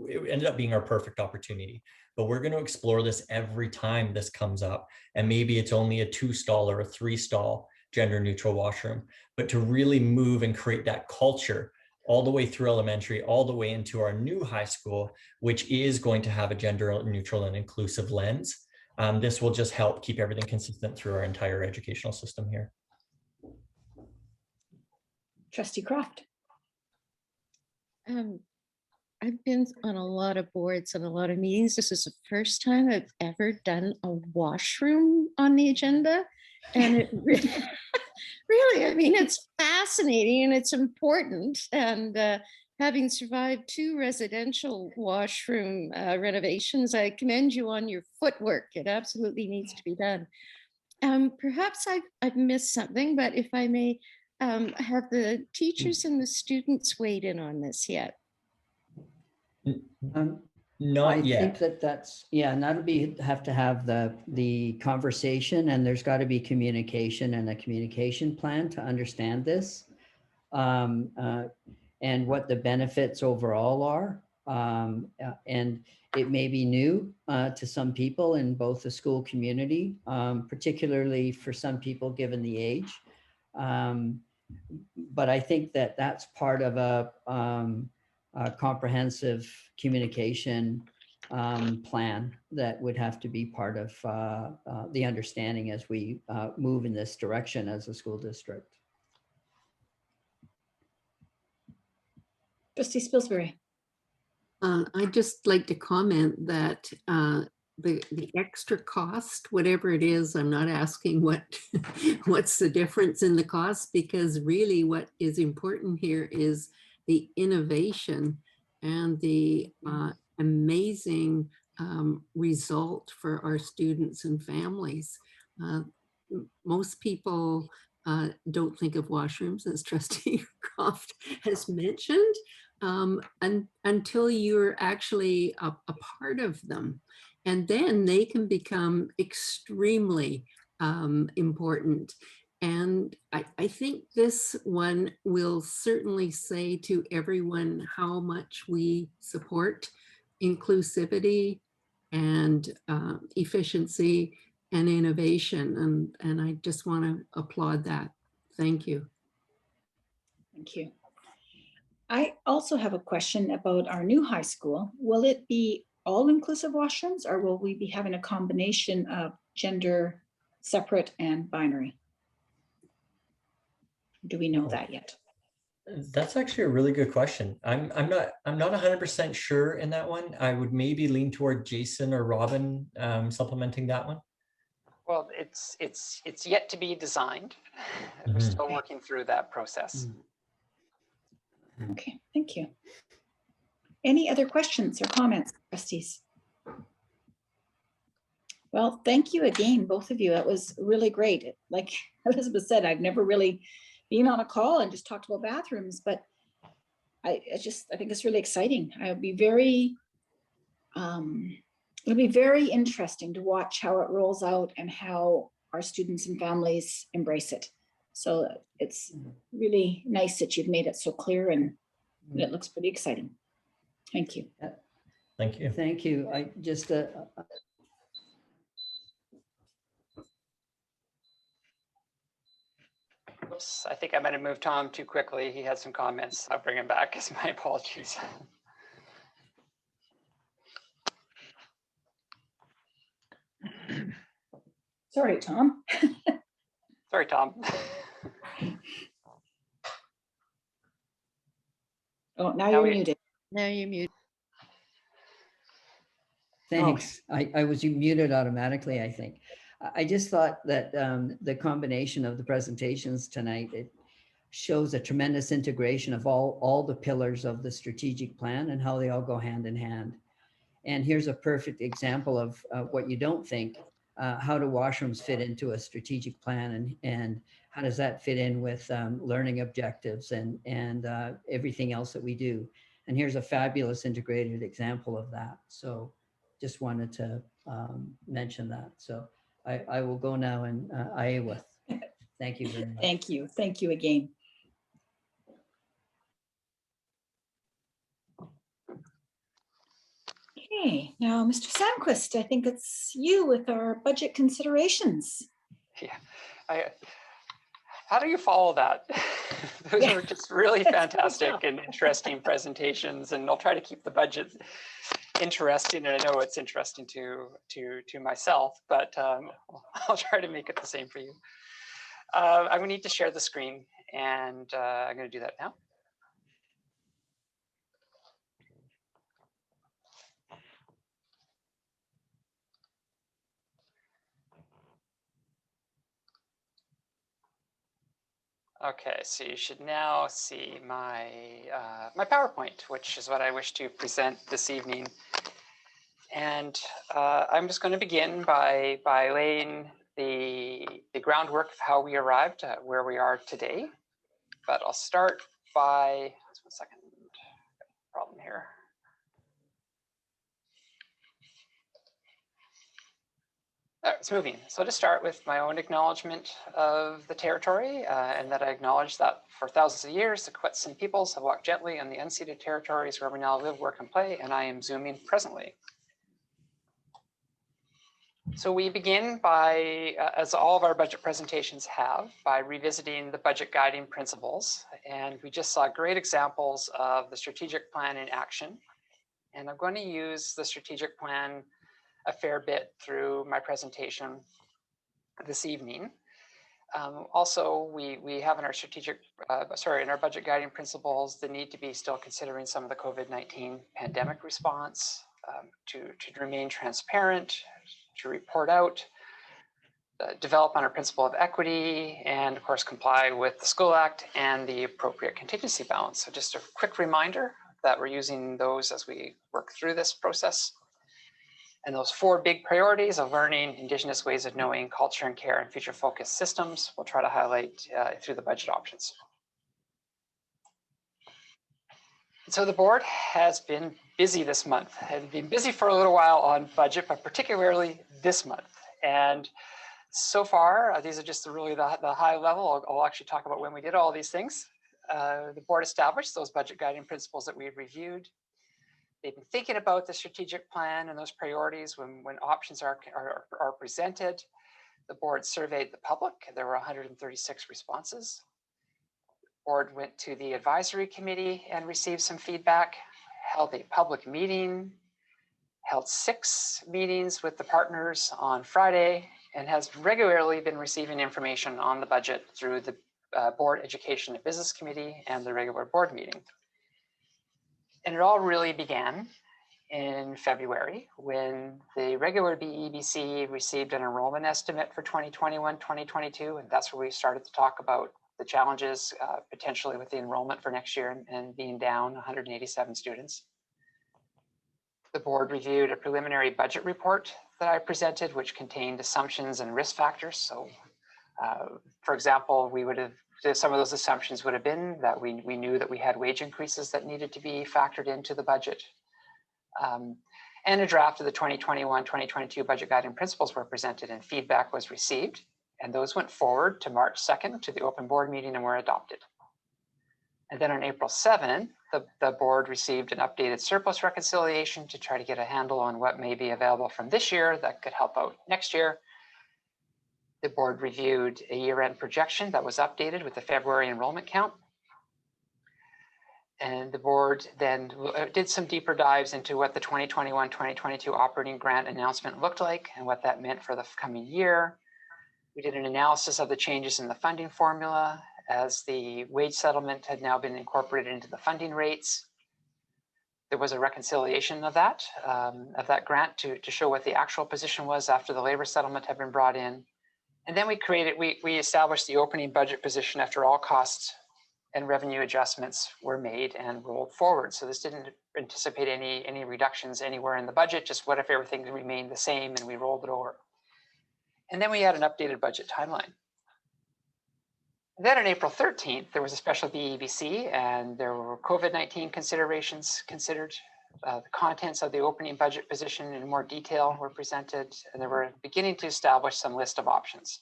it ended up being our perfect opportunity, but we're going to explore this every time this comes up. And maybe it's only a 2-stall or a 3-stall gender neutral washroom, but to really move and create that culture all the way through elementary, all the way into our new high school, which is going to have a gender neutral and inclusive lens. This will just help keep everything consistent through our entire educational system here. Trustee Croft. I've been on a lot of boards and a lot of meetings. This is the first time I've ever done a washroom on the agenda. And it really, I mean, it's fascinating and it's important. And having survived 2 residential washroom renovations, I commend you on your footwork. It absolutely needs to be done. Perhaps I've missed something, but if I may, have the teachers and the students weighed in on this yet? Not yet. I think that's, yeah, and that'll have to have the conversation, and there's got to be communication and a communication plan to understand this, and what the benefits overall are. And it may be new to some people in both the school community, particularly for some people given the age. But I think that's part of a comprehensive communication plan that would have to be part of the understanding as we move in this direction as a school district. Trustee Spilsbury. I'd just like to comment that the extra cost, whatever it is, I'm not asking what's the difference in the cost, because really what is important here is the innovation and the amazing result for our students and families. Most people don't think of washrooms, as Trustee Croft has mentioned, until you're actually a part of them. And then they can become extremely important. And I think this one will certainly say to everyone how much we support inclusivity and efficiency and innovation. And I just want to applaud that. Thank you. Thank you. I also have a question about our new high school. Will it be all inclusive washrooms, or will we be having a combination of gender separate and binary? Do we know that yet? That's actually a really good question. I'm not 100% sure in that one. I would maybe lean toward Jason or Robin supplementing that one. Well, it's yet to be designed. We're Mhm. still working through that process. Okay, thank you. Any other questions or comments, trustees? Well, thank you again, both of you. That was really great. Like Elizabeth said, I've never really been on a call and just talked about bathrooms, but I think it's really exciting. I'll be very, it'll be very interesting to watch how it rolls out and how our students and families embrace it. So it's really nice that you've made it so clear, and it looks pretty exciting. Thank you. Thank you. Thank you. I just, Oops, I think I might have moved Tom too quickly. He had some comments. I'll bring him back. My apologies. Sorry, Tom. Sorry, Tom. Oh, now you're we- muted. Now you're muted. thanks. I was muted automatically, I think. I just thought that the combination of the presentations tonight, it shows a tremendous integration of all the pillars of the strategic plan and how they all go hand in hand. And here's a perfect example of what you don't think. How do washrooms fit into a strategic plan, and how does that fit in with learning objectives and everything else that we do? And here's a fabulous integrated example of that. So just wanted to mention that. So I will go now and with. Thank you very much. Thank you. Thank you again. Okay, now Mr. Sandquist, I think it's you with our budget considerations. Yeah, how do you follow that? Those Yeah. are just really That's fantastic tough. and interesting presentations, and I'll try to keep the budget interesting. And I know it's interesting to myself, but I'll try to make it the same for you. I'm going to need to share the screen, and I'm going to do that now. Okay, so you should now see my my PowerPoint, which is what I wish to present this evening. And I'm just going to begin by laying the groundwork of how we arrived at where we are today. But I'll start by, just 1 second, problem here. It's moving. So to start with my own acknowledgement of the territory, and that I acknowledge that for thousands of years, the Quetzin peoples have walked gently on the unceded territories where we now live, work, and play, and I am zooming presently. So we begin by, as all of our budget presentations have, by revisiting the budget guiding principles. And we just saw great examples of the strategic plan in action. And I'm going to use the strategic plan a fair bit through my presentation this evening. Also, we have in our in our budget guiding principles, the need to be still considering some of the COVID-19 pandemic response, to remain transparent, to report out, develop on our principle of equity, and of course comply with the School Act and the appropriate contingency balance. So just a quick reminder that we're using those as we work through this process. And those 4 big priorities of learning, Indigenous ways of knowing, culture and care, and future focused systems, we'll try to highlight through the budget options. So the board has been busy this month, and been busy for a little while on budget, but particularly this month. And so far, these are just really the high level. I'll actually talk about when we did all these things. The board established those budget guiding principles that we reviewed. They've been thinking about the strategic plan and those priorities when options are presented. The board surveyed the public. There were 136 responses. The board went to the advisory committee and received some feedback, held a public meeting, held 6 meetings with the partners on Friday, and has regularly been receiving information on the budget through the Board Education and Business Committee and the regular board meeting. And it all really began in February when the regular BEBC received an enrollment estimate for 2021-2022, and that's where we started to talk about the challenges potentially with the enrollment for next year and being down 187 students. The board reviewed a preliminary budget report that I presented, which contained assumptions and risk factors. So, for example, some of those assumptions would have been that we knew that we had wage increases that needed to be factored into the budget. And a draft of the 2021-2022 budget guiding principles were presented and feedback was received. And those went forward to March 2nd to the open board meeting and were adopted. And then on April 7th, the board received an updated surplus reconciliation to try to get a handle on what may be available from this year that could help out next year. The board reviewed a year-end projection that was updated with the February enrollment count. And the board then did some deeper dives into what the 2021-2022 operating grant announcement looked like and what that meant for the coming year. We did an analysis of the changes in the funding formula as the wage settlement had now been incorporated into the funding rates. There was a reconciliation of that grant to show what the actual position was after the labor settlement had been brought in. And then we established the opening budget position after all costs and revenue adjustments were made and rolled forward. So this didn't anticipate any reductions anywhere in the budget, just what if everything remained the same and we rolled it over. And then we had an updated budget timeline. Then on April 13th, there was a special BEBC and there were COVID-19 considerations considered. The contents of the opening budget position in more detail were presented, and they were beginning to establish some list of options.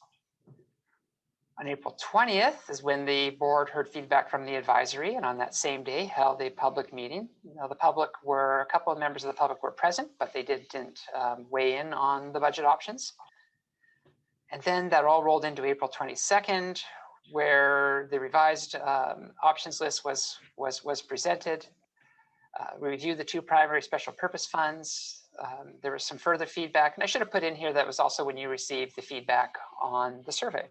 On April 20th is when the board heard feedback from the advisory, and on that same day held a public meeting. Now, a couple of members of the public were present, but they didn't weigh in on the budget options. And then that all rolled into April 22nd, where the revised options list was presented. We reviewed the two primary special purpose funds. There was some further feedback, and I should have put in here that was also when you received the feedback on the survey.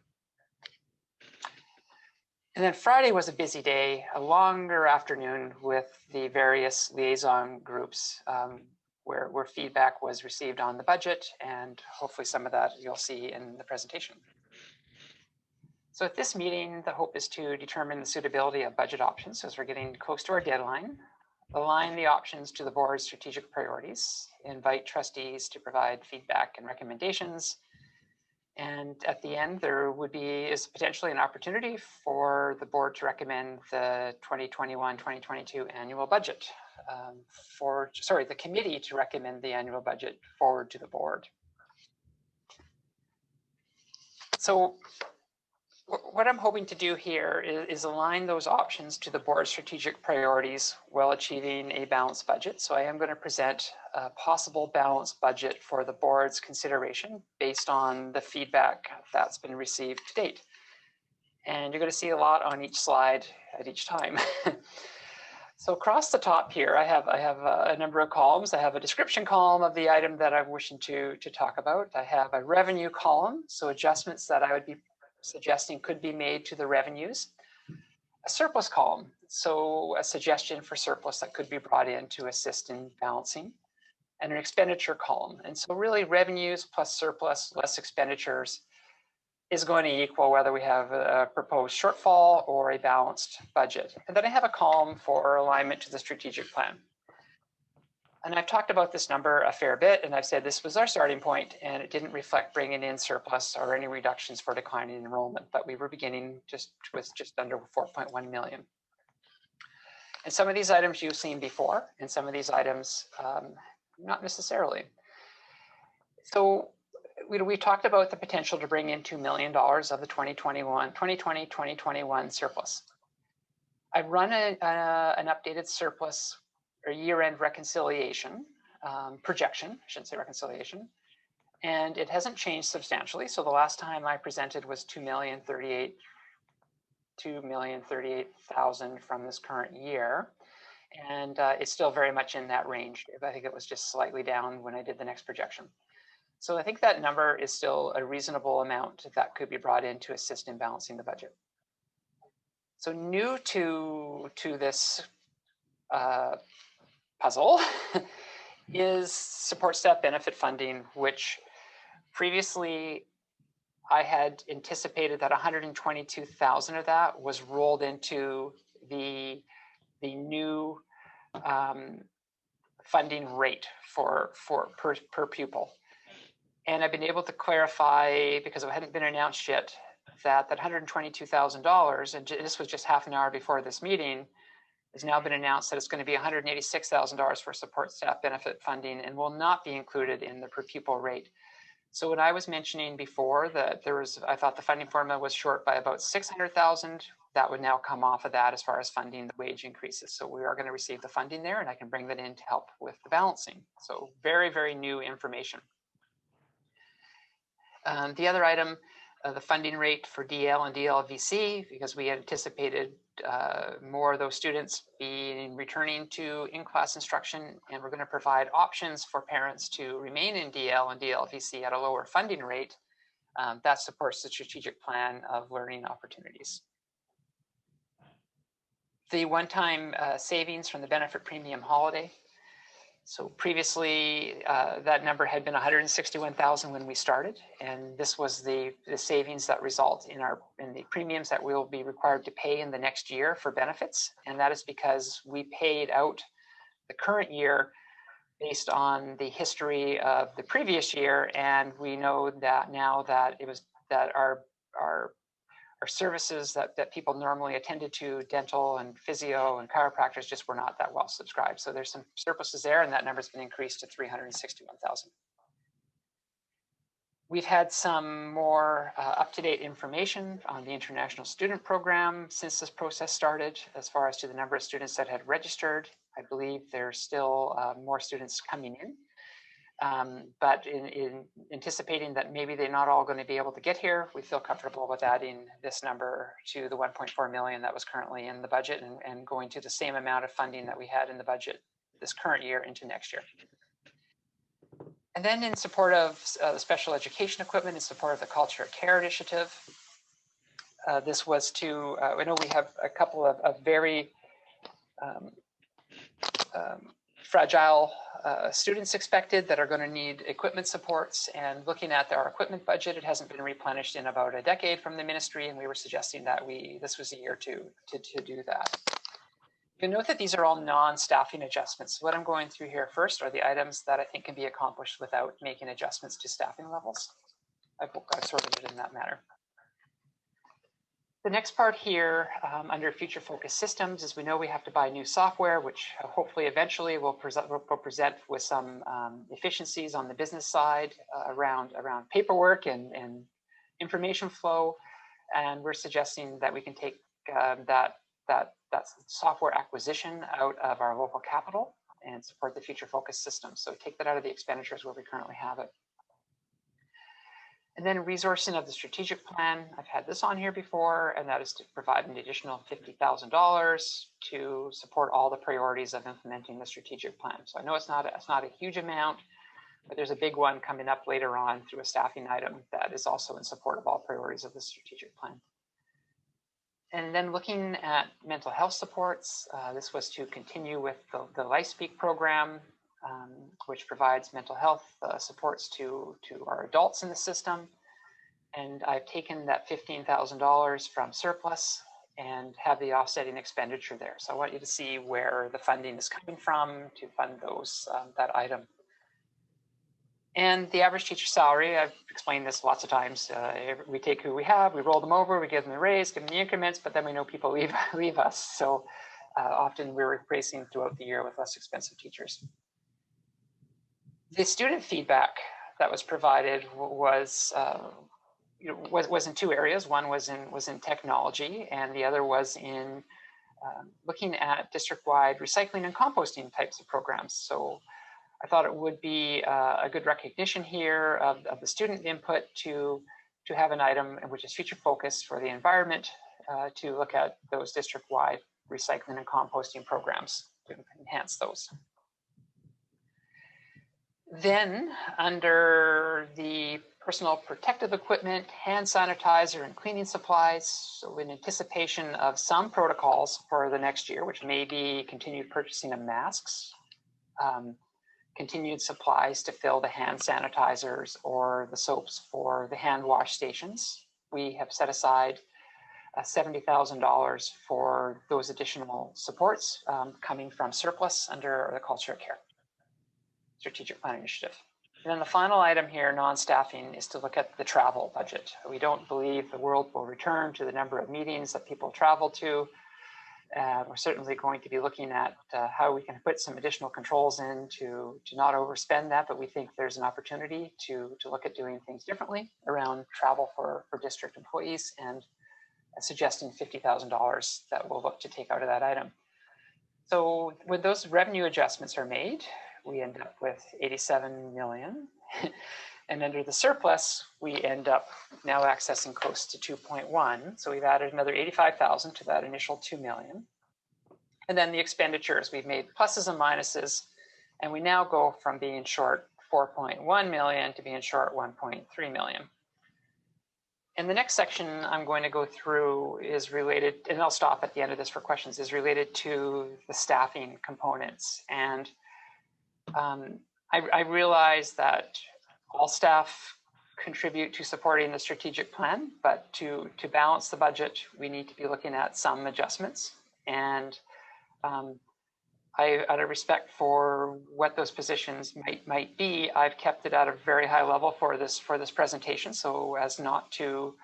And then Friday was a busy day, a longer afternoon with the various liaison groups where feedback was received on the budget, and hopefully some of that you'll see in the presentation. So at this meeting, the hope is to determine the suitability of budget options as we're getting close to our deadline, align the options to the board's strategic priorities, invite trustees to provide feedback and recommendations. And at the end, there is potentially an opportunity for the board to recommend the 2021-2022 annual budget the committee to recommend the annual budget forward to the board. So what I'm hoping to do here is align those options to the board's strategic priorities while achieving a balanced budget. So I am going to present a possible balanced budget for the board's consideration based on the feedback that's been received to date. And you're going to see a lot on each slide at each time. So across the top here, I have a number of columns. I have a description column of the item that I'm wishing to talk about. I have a revenue column, so adjustments that I would be suggesting could be made to the revenues. A surplus column, so a suggestion for surplus that could be brought in to assist in balancing, and an expenditure column. And so really revenues plus surplus less expenditures is going to equal whether we have a proposed shortfall or a balanced budget. And then I have a column for alignment to the strategic plan. And I've talked about this number a fair bit, and I've said this was our starting point, and it didn't reflect bringing in surplus or any reductions for declining enrollment, but we were beginning with just under 4.1 million. And some of these items you've seen before, and some of these items not necessarily. So we talked about the potential to bring in $2 million of the 2020-2021 surplus. I've run an updated surplus or year-end reconciliation projection, I shouldn't say reconciliation, and it hasn't changed substantially. So the last time I presented was $2,038,000 from this current year, and it's still very much in that range. I think it was just slightly down when I did the next projection. So I think that number is still a reasonable amount that could be brought in to assist in balancing the budget. So new to this puzzle is support staff benefit funding, which previously I had anticipated that 122,000 of that was rolled into the new funding rate for per pupil. And I've been able to clarify, because it hadn't been announced yet, that $122,000, and this was just half an hour before this meeting, has now been announced that it's going to be $186,000 for support staff benefit funding and will not be included in the per pupil rate. So when I was mentioning before that I thought the funding formula was short by about 600,000, that would now come off of that as far as funding the wage increases. So we are going to receive the funding there, and I can bring that in to help with the balancing. So very, very new information. The other item, the funding rate for DL and DLVC, because we anticipated more of those students returning to in-class instruction, and we're going to provide options for parents to remain in DL and DLVC at a lower funding rate. That supports the strategic plan of learning opportunities. The one-time savings from the benefit premium holiday. So previously, that number had been 161,000 when we started, and this was the savings that result in the premiums that we'll be required to pay in the next year for benefits, and that is because we paid out the current year based on the history of the previous year, and we know that now that our services that people normally attended to, dental and physio and chiropractors, just were not that well subscribed. So there's some surpluses there, and that number's been increased to 361,000. We've had some more up-to-date information on the international student program since this process started, as far as to the number of students that had registered. I believe there's still more students coming in. But in anticipating that maybe they're not all going to be able to get here, we feel comfortable with adding this number to the 1.4 million that was currently in the budget, and going to the same amount of funding that we had in the budget this current year into next year. And then in support of the special education equipment, in support of the Culture Care Initiative, this was to, I know we have a couple of very fragile students expected that are going to need equipment supports, and looking at our equipment budget, it hasn't been replenished in about a decade from the ministry, and we were suggesting that this was a year to do that. You note that these are all non-staffing adjustments. What I'm going through here first are the items that I think can be accomplished without making adjustments to staffing levels. I've sorted it in that manner. The next part here under future focus systems is we know we have to buy new software, which hopefully eventually will present with some efficiencies on the business side around paperwork and information flow. And we're suggesting that we can take that software acquisition out of our local capital and support the future focus systems. So take that out of the expenditures where we currently have it. And then resourcing of the strategic plan. I've had this on here before, and that is to provide an additional $50,000 to support all the priorities of implementing the strategic plan. So I know it's not a huge amount, but there's a big one coming up later on through a staffing item that is also in support of all priorities of the strategic plan. And then looking at mental health supports, this was to continue with the LifeSpeak program, which provides mental health supports to our adults in the system. And I've taken that $15,000 from surplus and have the offsetting expenditure there. So I want you to see where the funding is coming from to fund that item. And the average teacher salary, I've explained this lots of times. We take who we have, we roll them over, we give them the raise, give them the increments, but then we know people leave us. So often we're replacing throughout the year with less expensive teachers. The student feedback that was provided was in two areas. One was in technology, and the other was in looking at district-wide recycling and composting types of programs. So I thought it would be a good recognition here of the student input to have an item which is future focused for the environment to look at those district-wide recycling and composting programs to enhance those. Then under the personal protective equipment, hand sanitizer and cleaning supplies, so in anticipation of some protocols for the next year, which may be continued purchasing of masks, continued supplies to fill the hand sanitizers or the soaps for the hand wash stations, we have set aside $70,000 for those additional supports coming from surplus under the Culture of Care Strategic Plan Initiative. And then the final item here, non-staffing, is to look at the travel budget. We don't believe the world will return to the number of meetings that people travel to. We're certainly going to be looking at how we can put some additional controls in to not overspend that, but we think there's an opportunity to look at doing things differently around travel for district employees, and suggesting $50,000 that we'll look to take out of that item. So when those revenue adjustments are made, we end up with 87 million. And under the surplus, we end up now accessing close to 2.1. So we've added another 85,000 to that initial 2 million. And then the expenditures, we've made pluses and minuses, and we now go from being short 4.1 million to being short 1.3 million. And the next section I'm going to go through is related, and I'll stop at the end of this for questions, is related to the staffing components. And I realize that all staff contribute to supporting the strategic plan, but to balance the budget, we need to be looking at some adjustments. And out of respect for what those positions might be, I've kept it at a very high level for this presentation, so as not to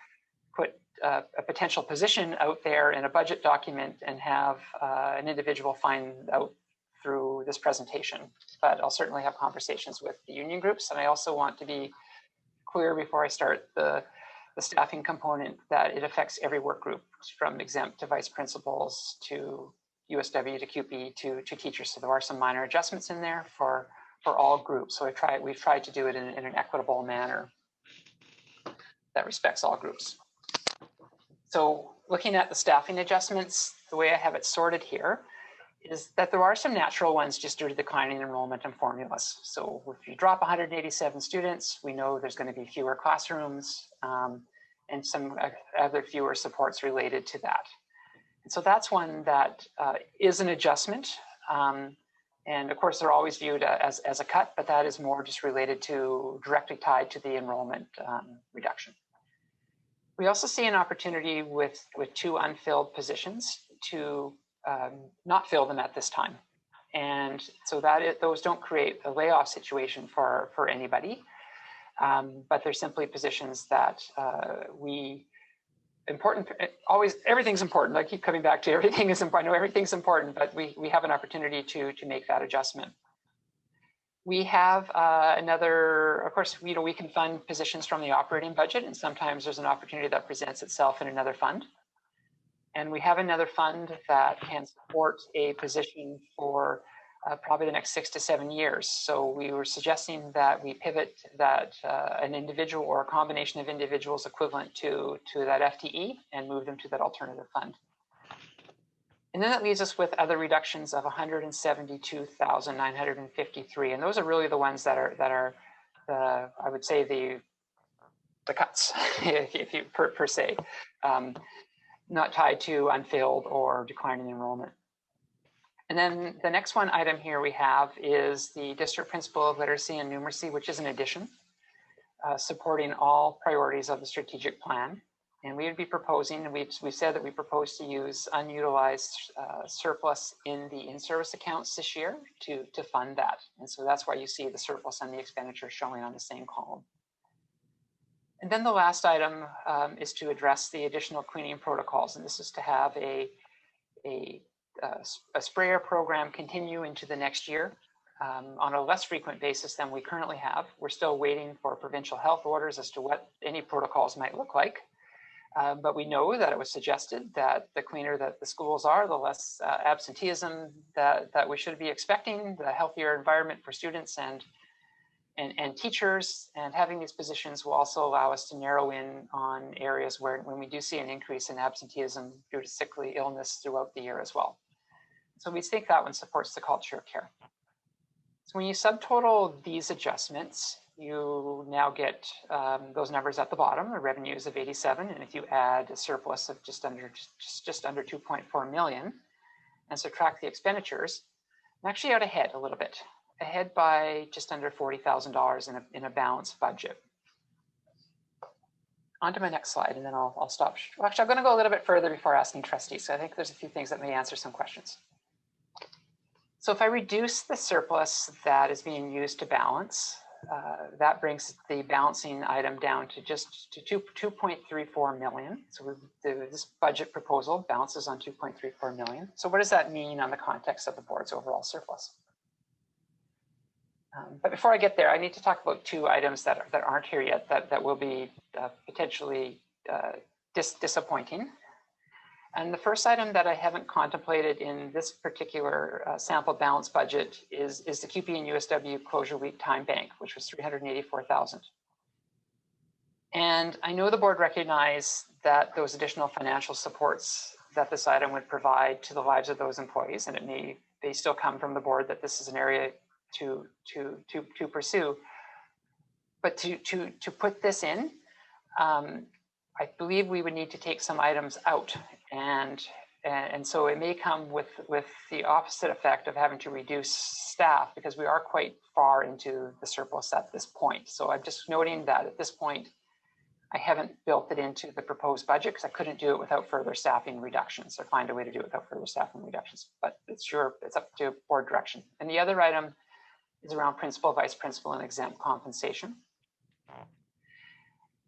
put a potential position out there in a budget document and have an individual find out through this presentation. But I'll certainly have conversations with the union groups, and I also want to be clear before I start the staffing component that it affects every work group, from exempt to vice principals to USW to QP to teachers. So there are some minor adjustments in there for all groups. So we've tried to do it in an equitable manner that respects all groups. So looking at the staffing adjustments, the way I have it sorted here is that there are some natural ones just due to declining enrollment and formulas. So if you drop 187 students, we know there's going to be fewer classrooms and some other fewer supports related to that. And so that's one that is an adjustment. And of course, they're always viewed as a cut, but that is more just related to, directly tied to the enrollment reduction. We also see an opportunity with 2 unfilled positions to not fill them at this time. And so those don't create a layoff situation for anybody, but they're simply positions that everything's important. I keep coming back to everything is important. I know everything's important, but we have an opportunity to make that adjustment. We have of course, we can fund positions from the operating budget, and sometimes there's an opportunity that presents itself in another fund. And we have another fund that can support a position for probably the next 6 to 7 years. So we were suggesting that we pivot that an individual or a combination of individuals equivalent to that FTE and move them to that alternative fund. And then that leaves us with other reductions of 172,953. And those are really the ones that are I would say the cuts, if you per se. Not tied to unfilled or declining enrollment. And then the next item here we have is the District Principal of Literacy and Numeracy, which is an addition, supporting all priorities of the strategic plan. And we would be proposing, and we've said that we propose to use unutilized surplus in the in-service accounts this year to fund that. And so that's why you see the surplus and the expenditure showing on the same column. And then the last item is to address the additional cleaning protocols. And this is to have a sprayer program continue into the next year on a less frequent basis than we currently have. We're still waiting for provincial health orders as to what any protocols might look like. But we know that it was suggested that the cleaner that the schools are, the less absenteeism that we should be expecting, the healthier environment for students and teachers, and having these positions will also allow us to narrow in on areas where when we do see an increase in absenteeism due to sickly illness throughout the year as well. So we think that one supports the culture of care. So when you subtotal these adjustments, you now get those numbers at the bottom, the revenues of 87, and if you add a surplus of just under 2.4 million and subtract the expenditures, I'm actually out ahead a little bit, ahead by just under $40,000 in a balanced budget. On to my next slide, and then I'll stop. Well, actually, I'm going to go a little bit further before asking trustees. So I think there's a few things that may answer some questions. So if I reduce the surplus that is being used to balance, that brings the balancing item down to just to 2.34 million. So this budget proposal balances on 2.34 million. So what does that mean on the context of the board's overall surplus? But before I get there, I need to talk about two items that aren't here yet that will be potentially disappointing. And the first item that I haven't contemplated in this particular sample balance budget is the QP and USW closure week time bank, which was $384,000. And I know the board recognized that those additional financial supports that this item would provide to the lives of those employees, and they still come from the board that this is an area to pursue. But to put this in, I believe we would need to take some items out, and so it may come with the opposite effect of having to reduce staff, because we are quite far into the surplus at this point. So I'm just noting that at this point, I haven't built it into the proposed budget because I couldn't do it without further staffing reductions, or find a way to do it without further staffing reductions. But it's up to board direction. And the other item is around principal, vice principal, and exempt compensation.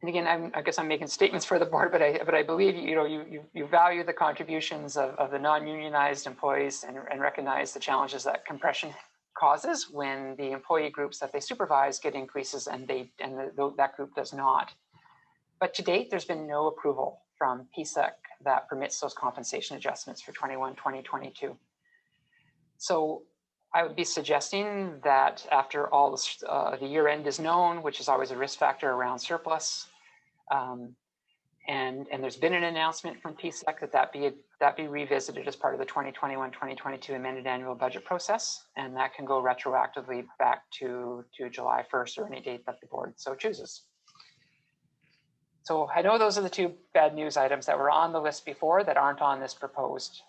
And again, I guess I'm making statements for the board, but I believe you value the contributions of the non-unionized employees and recognize the challenges that compression causes when the employee groups that they supervise get increases and that group does not. But to date, there's been no approval from PSEC that permits those compensation adjustments for 2022. So I would be suggesting that after all the year end is known, which is always a risk factor around surplus, and there's been an announcement from PSEC that be revisited as part of the 2021-2022 amended annual budget process, and that can go retroactively back to July 1st or any date that the board so chooses. So I know those are the two bad news items that were on the list before that aren't on this proposed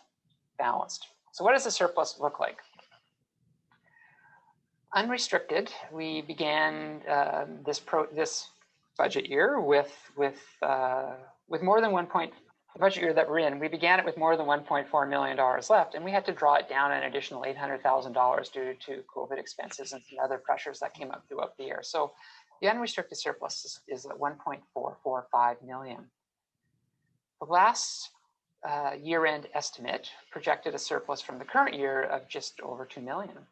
balanced. So what does the surplus look like? Unrestricted, we began this budget year with more than the budget year that we're in, we began it with more than $1.4 million left, and we had to draw it down an additional $800,000 due to COVID expenses and some other pressures that came up throughout the year. So the unrestricted surplus is at 1.445 million. The last year-end estimate projected a surplus from the current year of just over 2 million.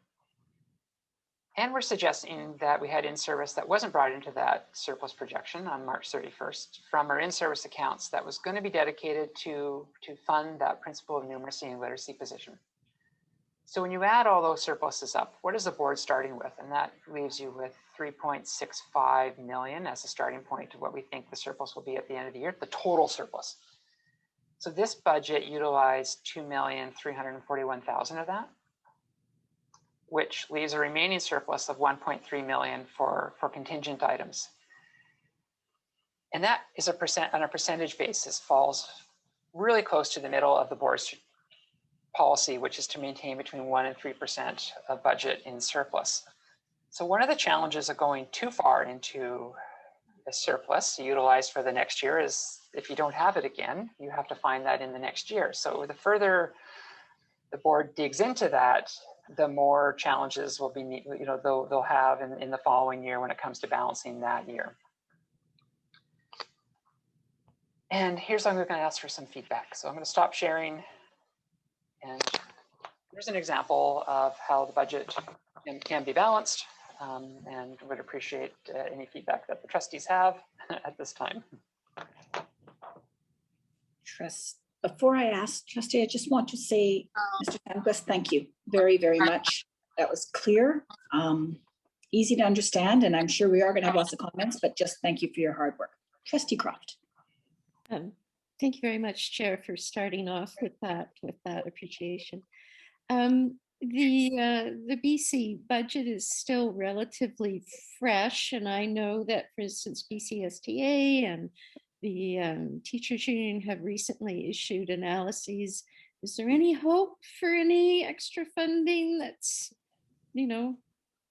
And we're suggesting that we had in-service that wasn't brought into that surplus projection on March 31st from our in-service accounts that was going to be dedicated to fund that principle of numeracy and literacy position. So when you add all those surpluses up, what is the board starting with? And that leaves you with 3.65 million as a starting point to what we think the surplus will be at the end of the year, the total surplus. So this budget utilized 2,341,000 of that, which leaves a remaining surplus of 1.3 million for contingent items. And that is on a percentage basis falls really close to the middle of the board's policy, which is to maintain between 1% and 3% of budget in surplus. So one of the challenges of going too far into a surplus to utilize for the next year is if you don't have it again, you have to find that in the next year. So the further the board digs into that, the more challenges will be, they'll have in the following year when it comes to balancing that year. And here's I'm going to ask for some feedback. So I'm going to stop sharing. And here's an example of how the budget can be balanced, and would appreciate any feedback that the trustees have at this time. Before I ask trustee, I just want to say, Mr. Tanquist, thank you very, very much. That was clear, easy to understand, and I'm sure we are going to have lots of comments, but just thank you for your hard work. Trustee Croft. Thank you very much, Chair, for starting off with that appreciation. the BC budget is still relatively fresh, and I know that, for instance, BCSTA and the teachers union have recently issued analyses. Is there any hope for any extra funding that's,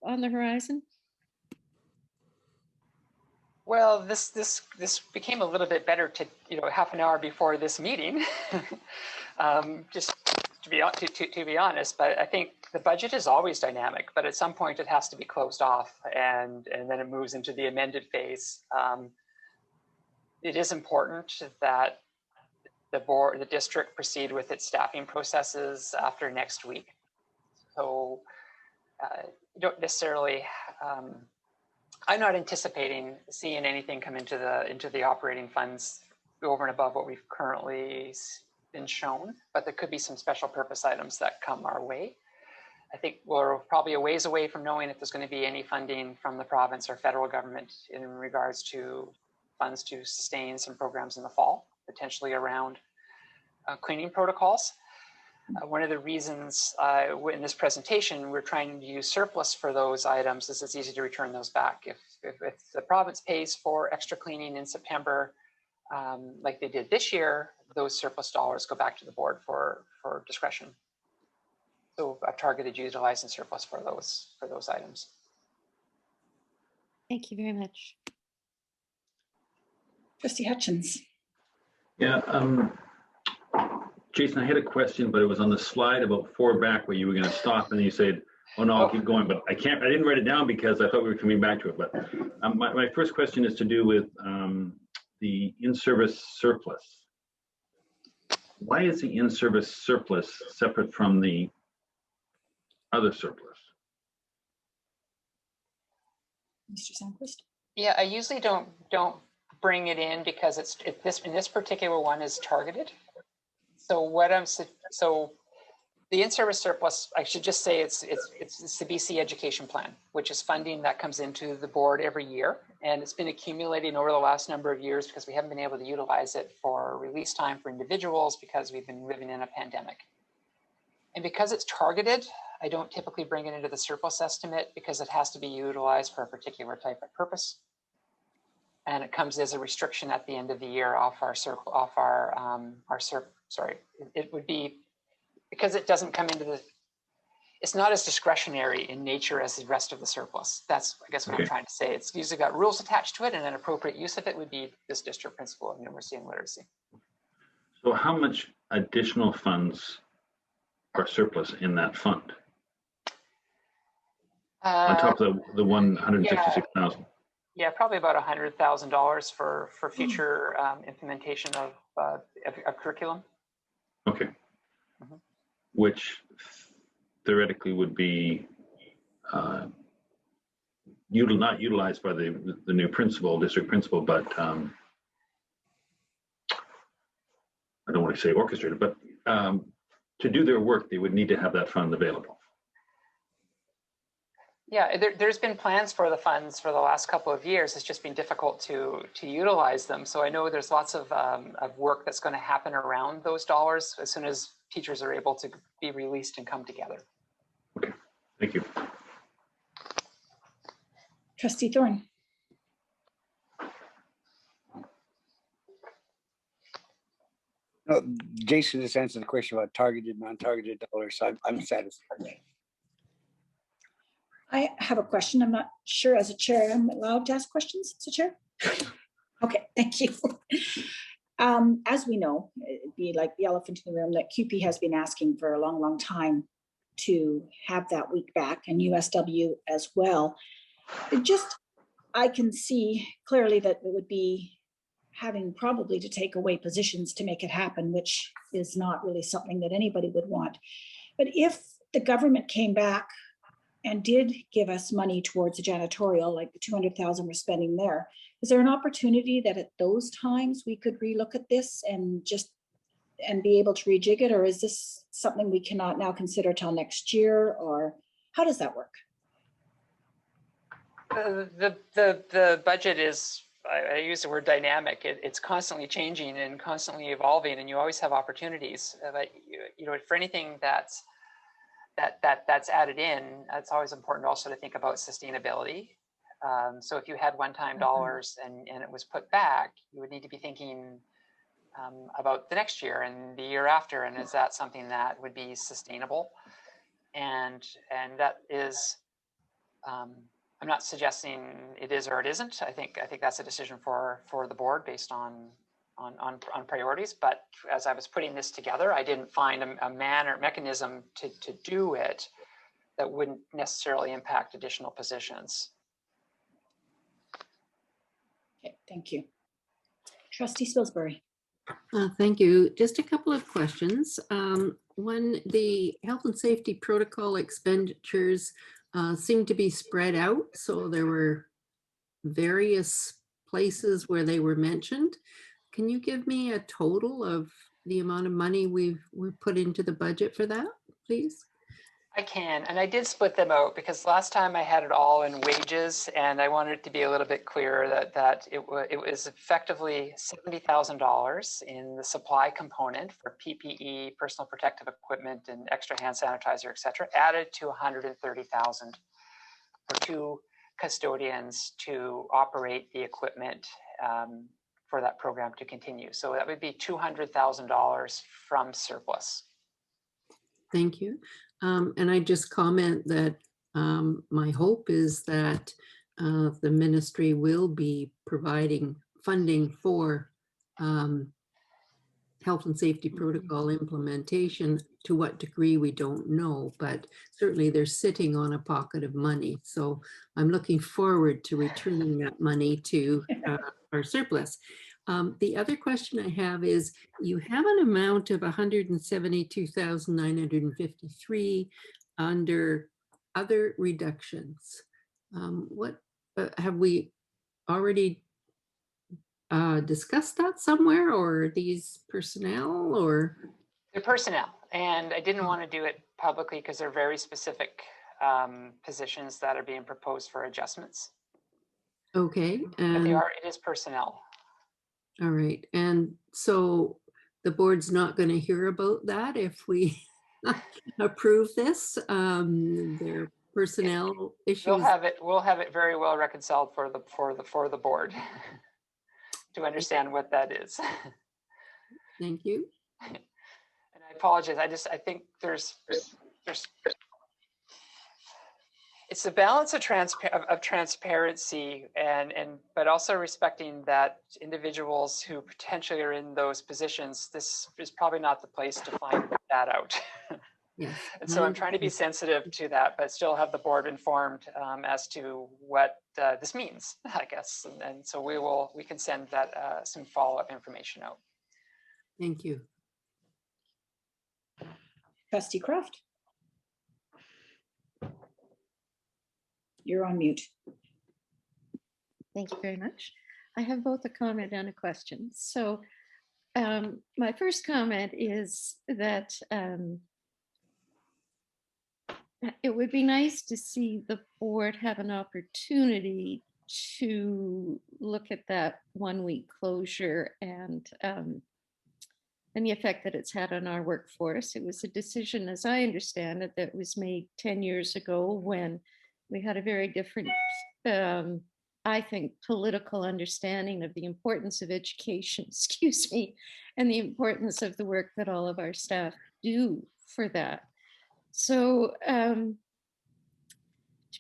on the horizon? Well, this became a little bit better to half an hour before this meeting, just to be honest. But I think the budget is always dynamic, but at some point it has to be closed off, and then it moves into the amended phase. It is important that the district proceed with its staffing processes after next week. So you don't necessarily. I'm not anticipating seeing anything come into the operating funds over and above what we've currently been shown, but there could be some special purpose items that come our way. I think we're probably a ways away from knowing if there's going to be any funding from the province or federal government in regards to funds to sustain some programs in the fall, potentially around cleaning protocols. One of the reasons in this presentation we're trying to use surplus for those items is it's easy to return those back. If the province pays for extra cleaning in September, like they did this year, those surplus dollars go back to the board for discretion. So I've targeted utilizing surplus for those items. Thank you very much. Trustee Hutchins. Yeah, Jason, I had a question, but it was on the slide about 4 back where you were going to stop, and you said, "Oh no, I'll keep going," but I didn't write it down because I thought we were coming back to it. But my first question is to do with the in-service surplus. Why is the in-service surplus separate from the other surplus? Mr. Sandquist. Yeah, I usually don't bring it in because in this particular one is targeted. So the in-service surplus, I should just say it's the BC Education Plan, which is funding that comes into the board every year, and it's been accumulating over the last number of years because we haven't been able to utilize it for release time for individuals because we've been living in a pandemic. And because it's targeted, I don't typically bring it into the surplus estimate because it has to be utilized for a particular type of purpose. And it comes as a restriction at the end of the year it would be, because it doesn't come into it's not as discretionary in nature as the rest of the surplus. That's, I guess, what I'm trying to say. It's usually got rules attached to it, and an appropriate use of it would be this district principle of numeracy and literacy. So how much additional funds are surplus in that fund? On top of the 166,000? Yeah, probably about $100,000 for future implementation of curriculum. Okay. Which theoretically would be not utilized by the new district principal, but I don't want to say orchestrated, but to do their work, they would need to have that fund available. Yeah, there's been plans for the funds for the last couple of years. It's just been difficult to utilize them. So I know there's lots of work that's going to happen around those dollars as soon as teachers are able to be released and come together. Okay, thank you. Trustee Thorne. No, Jason just answered the question about targeted, non-targeted dollars. So I'm satisfied. I have a question. I'm not sure as a chair, I'm allowed to ask questions as a chair? Okay, thank you. As we know, it'd be like the elephant in the room that QP has been asking for a long, long time to have that week back, and USW as well. I can see clearly that it would be having probably to take away positions to make it happen, which is not really something that anybody would want. But if the government came back and did give us money towards the janitorial, like the 200,000 we're spending there, is there an opportunity that at those times we could relook at this and be able to rejig it? Or is this something we cannot now consider till next year? Or how does that work? The budget is, I use the word dynamic. It's constantly changing and constantly evolving, and you always have opportunities. But for anything that's that's added in, it's always important also to think about sustainability. So if you had one-time dollars and it was put back, you would need to be thinking about the next year and the year after, and is that something that would be sustainable? And that is, I'm not suggesting it is or it isn't. I think that's a decision for the board based on priorities. But as I was putting this together, I didn't find a mechanism to do it that wouldn't necessarily impact additional positions. Okay, thank you. Trustee Spilsbury. Thank you. Just a couple of questions. When the health and safety protocol expenditures seem to be spread out, so there were various places where they were mentioned. Can you give me a total of the amount of money we've put into the budget for that, please? I can, and I did split them out because last time I had it all in wages, and I wanted it to be a little bit clearer that it was effectively $70,000 in the supply component for PPE, personal protective equipment, and extra hand sanitizer, et cetera, added to $130,000 for 2 custodians to operate the equipment for that program to continue. So that would be $200,000 from surplus. Thank you. And I just comment that my hope is that the ministry will be providing funding for health and safety protocol implementation. To what degree, we don't know, but certainly they're sitting on a pocket of money. So I'm looking forward to returning that money to our surplus. The other question I have is, you have an amount of 172,953 under other reductions. What have we already discussed that somewhere, or these personnel, or? They're personnel, and I didn't want to do it publicly because they're very specific positions that are being proposed for adjustments. Okay. But it is personnel. All right, and so the board's not going to hear about that if we approve this. Their personnel issues. We'll have it very well reconciled for the board to understand what that is. Thank you. And I apologize. I think there's it's a balance of transparency but also respecting that individuals who potentially are in those positions, this is probably not the place to find that out. Yes. And so I'm trying to be sensitive to that, but still have the board informed as to what this means, I guess. And so we can send that some follow-up information out. Thank you. Trustee Croft. You're on mute. Thank you very much. I have both a comment and a question. So my first comment is that it would be nice to see the board have an opportunity to look at that 1-week closure and the effect that it's had on our workforce. It was a decision, as I understand it, that was made 10 years ago when we had a very different, I think, political understanding of the importance of education, excuse me, and the importance of the work that all of our staff do for that. So to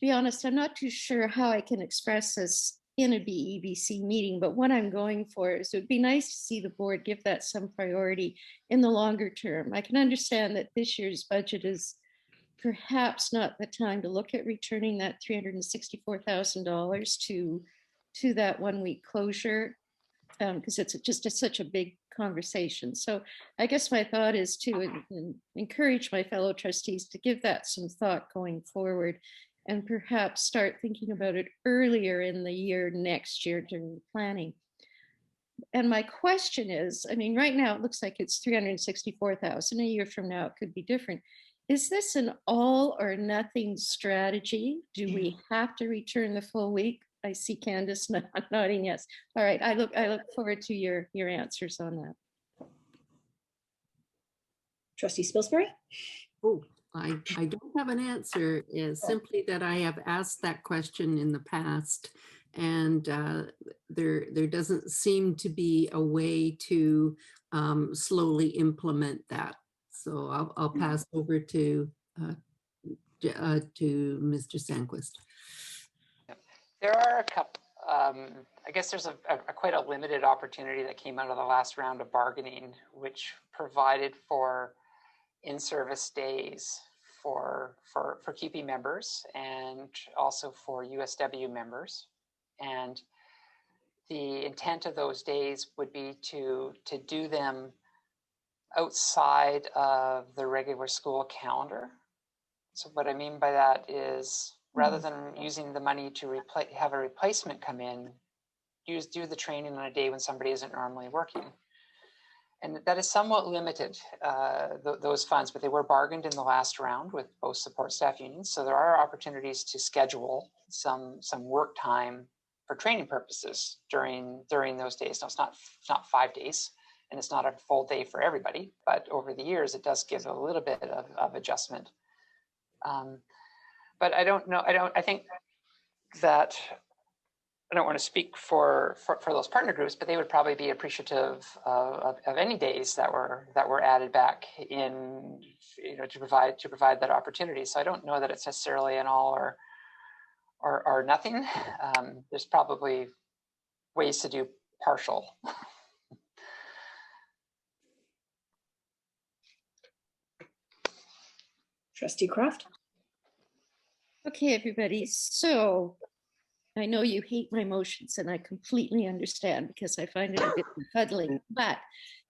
be honest, I'm not too sure how I can express this in a BEBC meeting, but what I'm going for is it would be nice to see the board give that some priority in the longer term. I can understand that this year's budget is perhaps not the time to look at returning that $364,000 to that 1-week closure, because it's just such a big conversation. So I guess my thought is to encourage my fellow trustees to give that some thought going forward, and perhaps start thinking about it earlier in the year next year during the planning. And my question is, I mean, right now it looks like it's 364,000. A year from now it could be different. Is this an all or nothing strategy? Do we have to return the full week? I see Candace nodding yes. All right, I look forward to your answers on that. Trustee Spilsbury. Oh, I don't have an answer, is simply that I have asked that question in the past, and there doesn't seem to be a way to slowly implement that. So I'll pass over to Mr. Sandquist. There are a couple, I guess there's a quite a limited opportunity that came out of the last round of bargaining, which provided for in-service days for QP members and also for USW members. And the intent of those days would be to do them outside of the regular school calendar. So what I mean by that is, rather than using the money to have a replacement come in, do the training on a day when somebody isn't normally working. And that is somewhat limited, those funds, but they were bargained in the last round with both support staff unions. So there are opportunities to schedule some work time for training purposes during those days. Now, it's not 5 days, and it's not a full day for everybody, but over the years, it does give a little bit of adjustment. But I don't know, I think that, I don't want to speak for those partner groups, but they would probably be appreciative of any days that were added back in, to provide that opportunity. So I don't know that it's necessarily an all or nothing. There's probably ways to do partial. Trustee Croft? Okay, everybody. So I know you hate my motions, and I completely understand because I find it a bit befuddling, but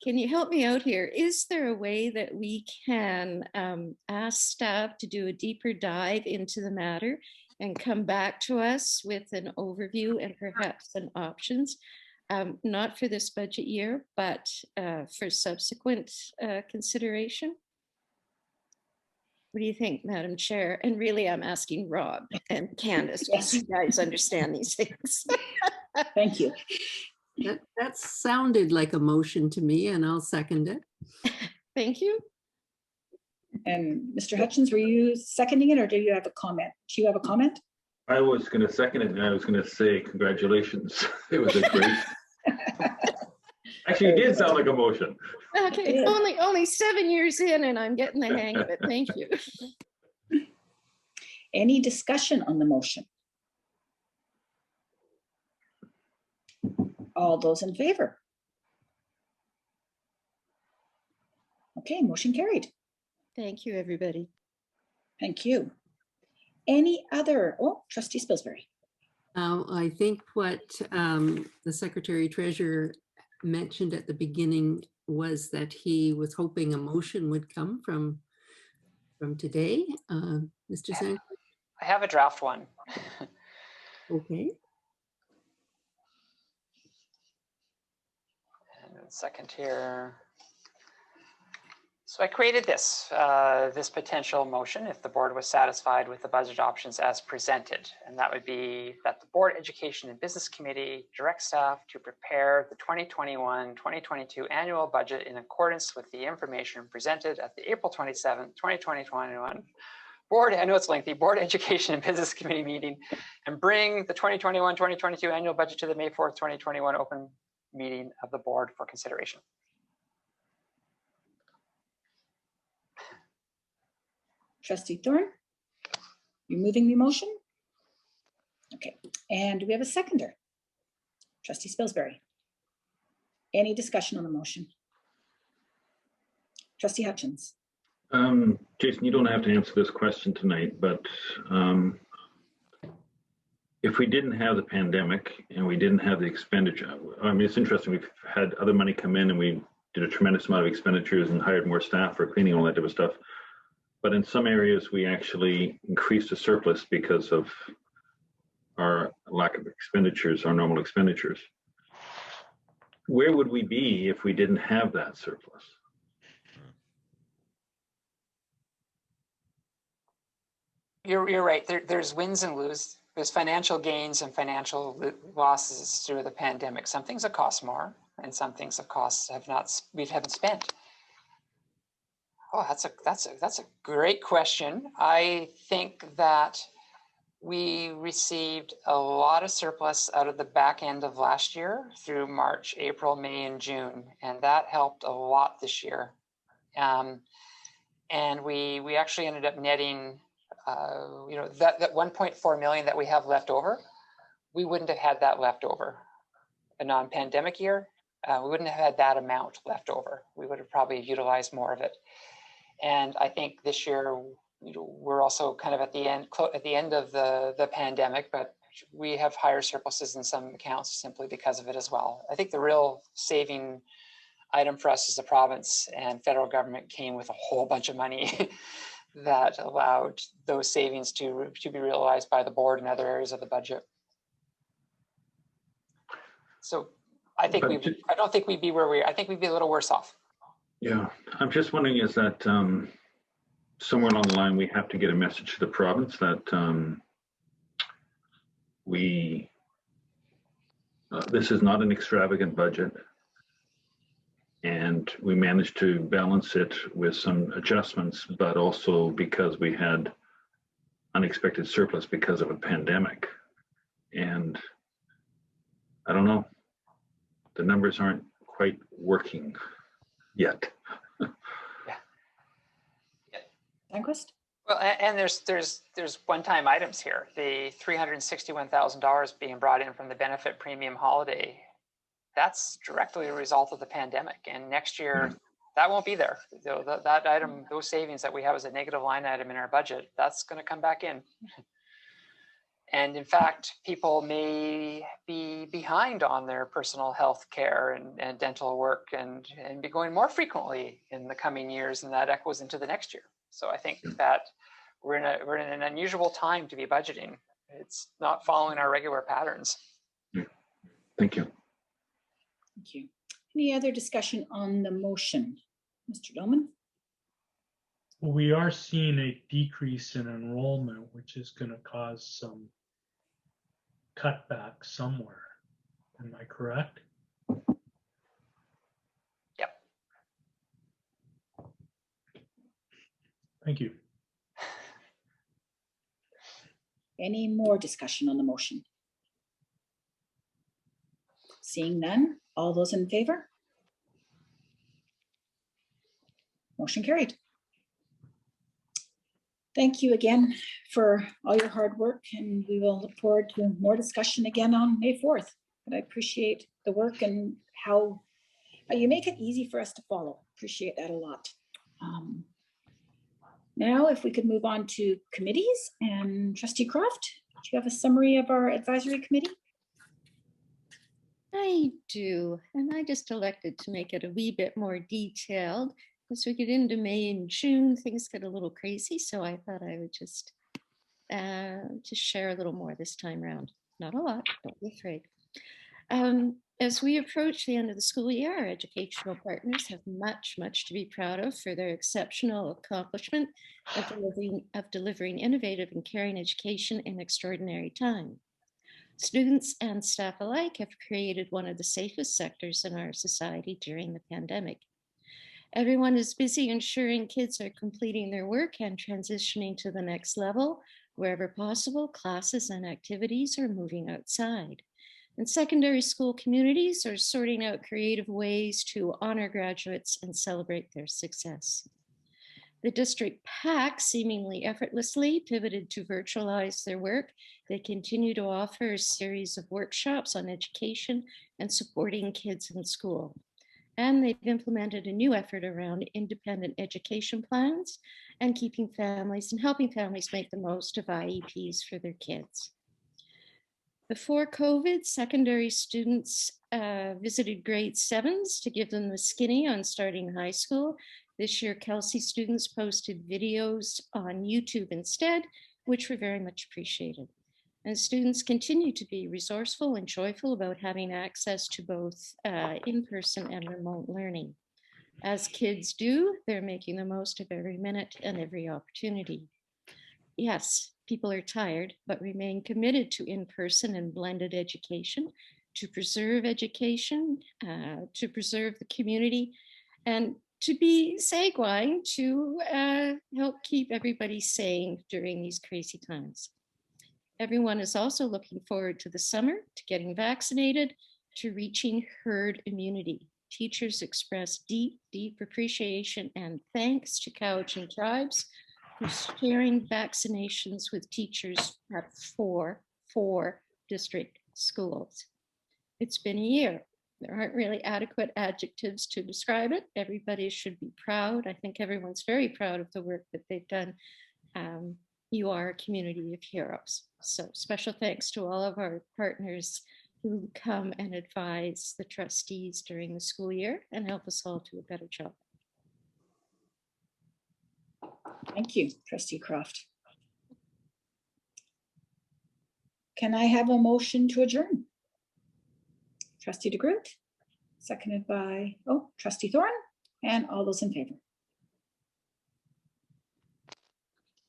can you help me out here? Is there a way that we can ask staff to do a deeper dive into the matter and come back to us with an overview and perhaps some options, not for this budget year, but for subsequent consideration? What do you think, Madam Chair? And really, I'm asking Rob and Candace, because you guys understand these things. Thank you. That sounded like a motion to me, and I'll second it. Thank you. And Mr. Hutchins, were you seconding it, or do you have a comment? Do you have a comment? I was going to second it, and I was going to say congratulations. It was a great. Actually, it did sound like a motion. Okay, only 7 years in, and I'm getting the hang of it. Thank you. Any discussion on the motion? All those in favor? Okay, motion carried. Thank you, everybody. Thank you. Any other, Trustee Spilsbury. I think what the Secretary Treasurer mentioned at the beginning was that he was hoping a motion would come from today. Mr. Sandquist? I have a draft one. Okay. And a second here. So I created this potential motion if the board was satisfied with the budget options as presented. And that would be that the Board Education and Business Committee directs staff to prepare the 2021-2022 annual budget in accordance with the information presented at the April 27th, 2021 Board, I know it's lengthy, Board Education and Business Committee meeting, and bring the 2021-2022 annual budget to the May 4th, 2021 open meeting of the board for consideration. Trustee Thorne, you moving the motion? Okay, and do we have a seconder? Trustee Spilsbury. Any discussion on the motion? Trustee Hutchins. Jason, you don't have to answer this question tonight, but if we didn't have the pandemic and we didn't have the expenditure, I mean, it's interesting, we've had other money come in and we did a tremendous amount of expenditures and hired more staff for cleaning, all that type of stuff. But in some areas, we actually increased the surplus because of our lack of expenditures, our normal expenditures. Where would we be if we didn't have that surplus? You're right. There's wins and loses. There's financial gains and financial losses through the pandemic. Some things have cost more, and some things have cost we haven't spent. Oh, that's a great question. I think that we received a lot of surplus out of the back end of last year through March, April, May, and June, and that helped a lot this year. And we actually ended up netting, that 1.4 million that we have left over. We wouldn't have had that left over a non-pandemic year. We wouldn't have had that amount left over. We would have probably utilized more of it. And I think this year, we're also kind of at the end of the pandemic, but we have higher surpluses in some accounts simply because of it as well. I think the real saving item for us as a province and federal government came with a whole bunch of money that allowed those savings to be realized by the board in other areas of the budget. So I think I don't think we'd be where I think we'd be a little worse off. Yeah, I'm just wondering, is that somewhere along the line we have to get a message to the province that this is not an extravagant budget, and we managed to balance it with some adjustments, but also because we had unexpected surplus because of a pandemic. And I don't know, the numbers aren't quite working yet. Danquist? Well, and there's one-time items here. The $361,000 being brought in from the benefit premium holiday, that's directly a result of the pandemic. And next year, that won't be there. That item, those savings that we have as a negative line item in our budget, that's going to come back in. And in fact, people may be behind on their personal health care and dental work and be going more frequently in the coming years, and that echoes into the next year. So I think that we're in an unusual time to be budgeting. It's not following our regular patterns. Thank you. Thank you. Any other discussion on the motion? Mr. Dolman? Well, we are seeing a decrease in enrollment, which is going to cause some cutback somewhere. Am I correct? Yep. Thank you. Any more discussion on the motion? Seeing none, all those in favor? Motion carried. Thank you again for all your hard work, and we will look forward to more discussion again on May 4th. But I appreciate the work and how you make it easy for us to follow. Appreciate that a lot. Now, if we could move on to committees, and Trustee Croft, do you have a summary of our advisory committee? I do, and I just elected to make it a wee bit more detailed. As we get into May and June, things get a little crazy, so I thought I would just share a little more this time around. Not a lot, don't be afraid. As we approach the end of the school year, our educational partners have much to be proud of for their exceptional accomplishment of delivering innovative and caring education in extraordinary time. Students and staff alike have created one of the safest sectors in our society during the pandemic. Everyone is busy ensuring kids are completing their work and transitioning to the next level. Wherever possible, classes and activities are moving outside. And secondary school communities are sorting out creative ways to honor graduates and celebrate their success. The district PAC seemingly effortlessly pivoted to virtualize their work. They continue to offer a series of workshops on education and supporting kids in school. And they've implemented a new effort around independent education plans and keeping families and helping families make the most of IEPs for their kids. Before COVID, secondary students visited grade 7s to give them the skinny on starting high school. This year, Kelsey students posted videos on YouTube instead, which were very much appreciated. And students continue to be resourceful and joyful about having access to both in-person and remote learning. As kids do, they're making the most of every minute and every opportunity. Yes, people are tired, but remain committed to in-person and blended education, to preserve education, to preserve the community, and to be sanguine to help keep everybody sane during these crazy times. Everyone is also looking forward to the summer, to getting vaccinated, to reaching herd immunity. Teachers express deep, deep appreciation and thanks to Cowichan Tribes for sharing vaccinations with teachers at four district schools. It's been a year. There aren't really adequate adjectives to describe it. Everybody should be proud. I think everyone's very proud of the work that they've done. You are a community of heroes. So special thanks to all of our partners who come and advise the trustees during the school year and help us all do a better job. Thank you, Trustee Croft. Can I have a motion to adjourn? Trustee DeGroot, seconded by, Trustee Thorne, and all those in favor.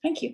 Thank you.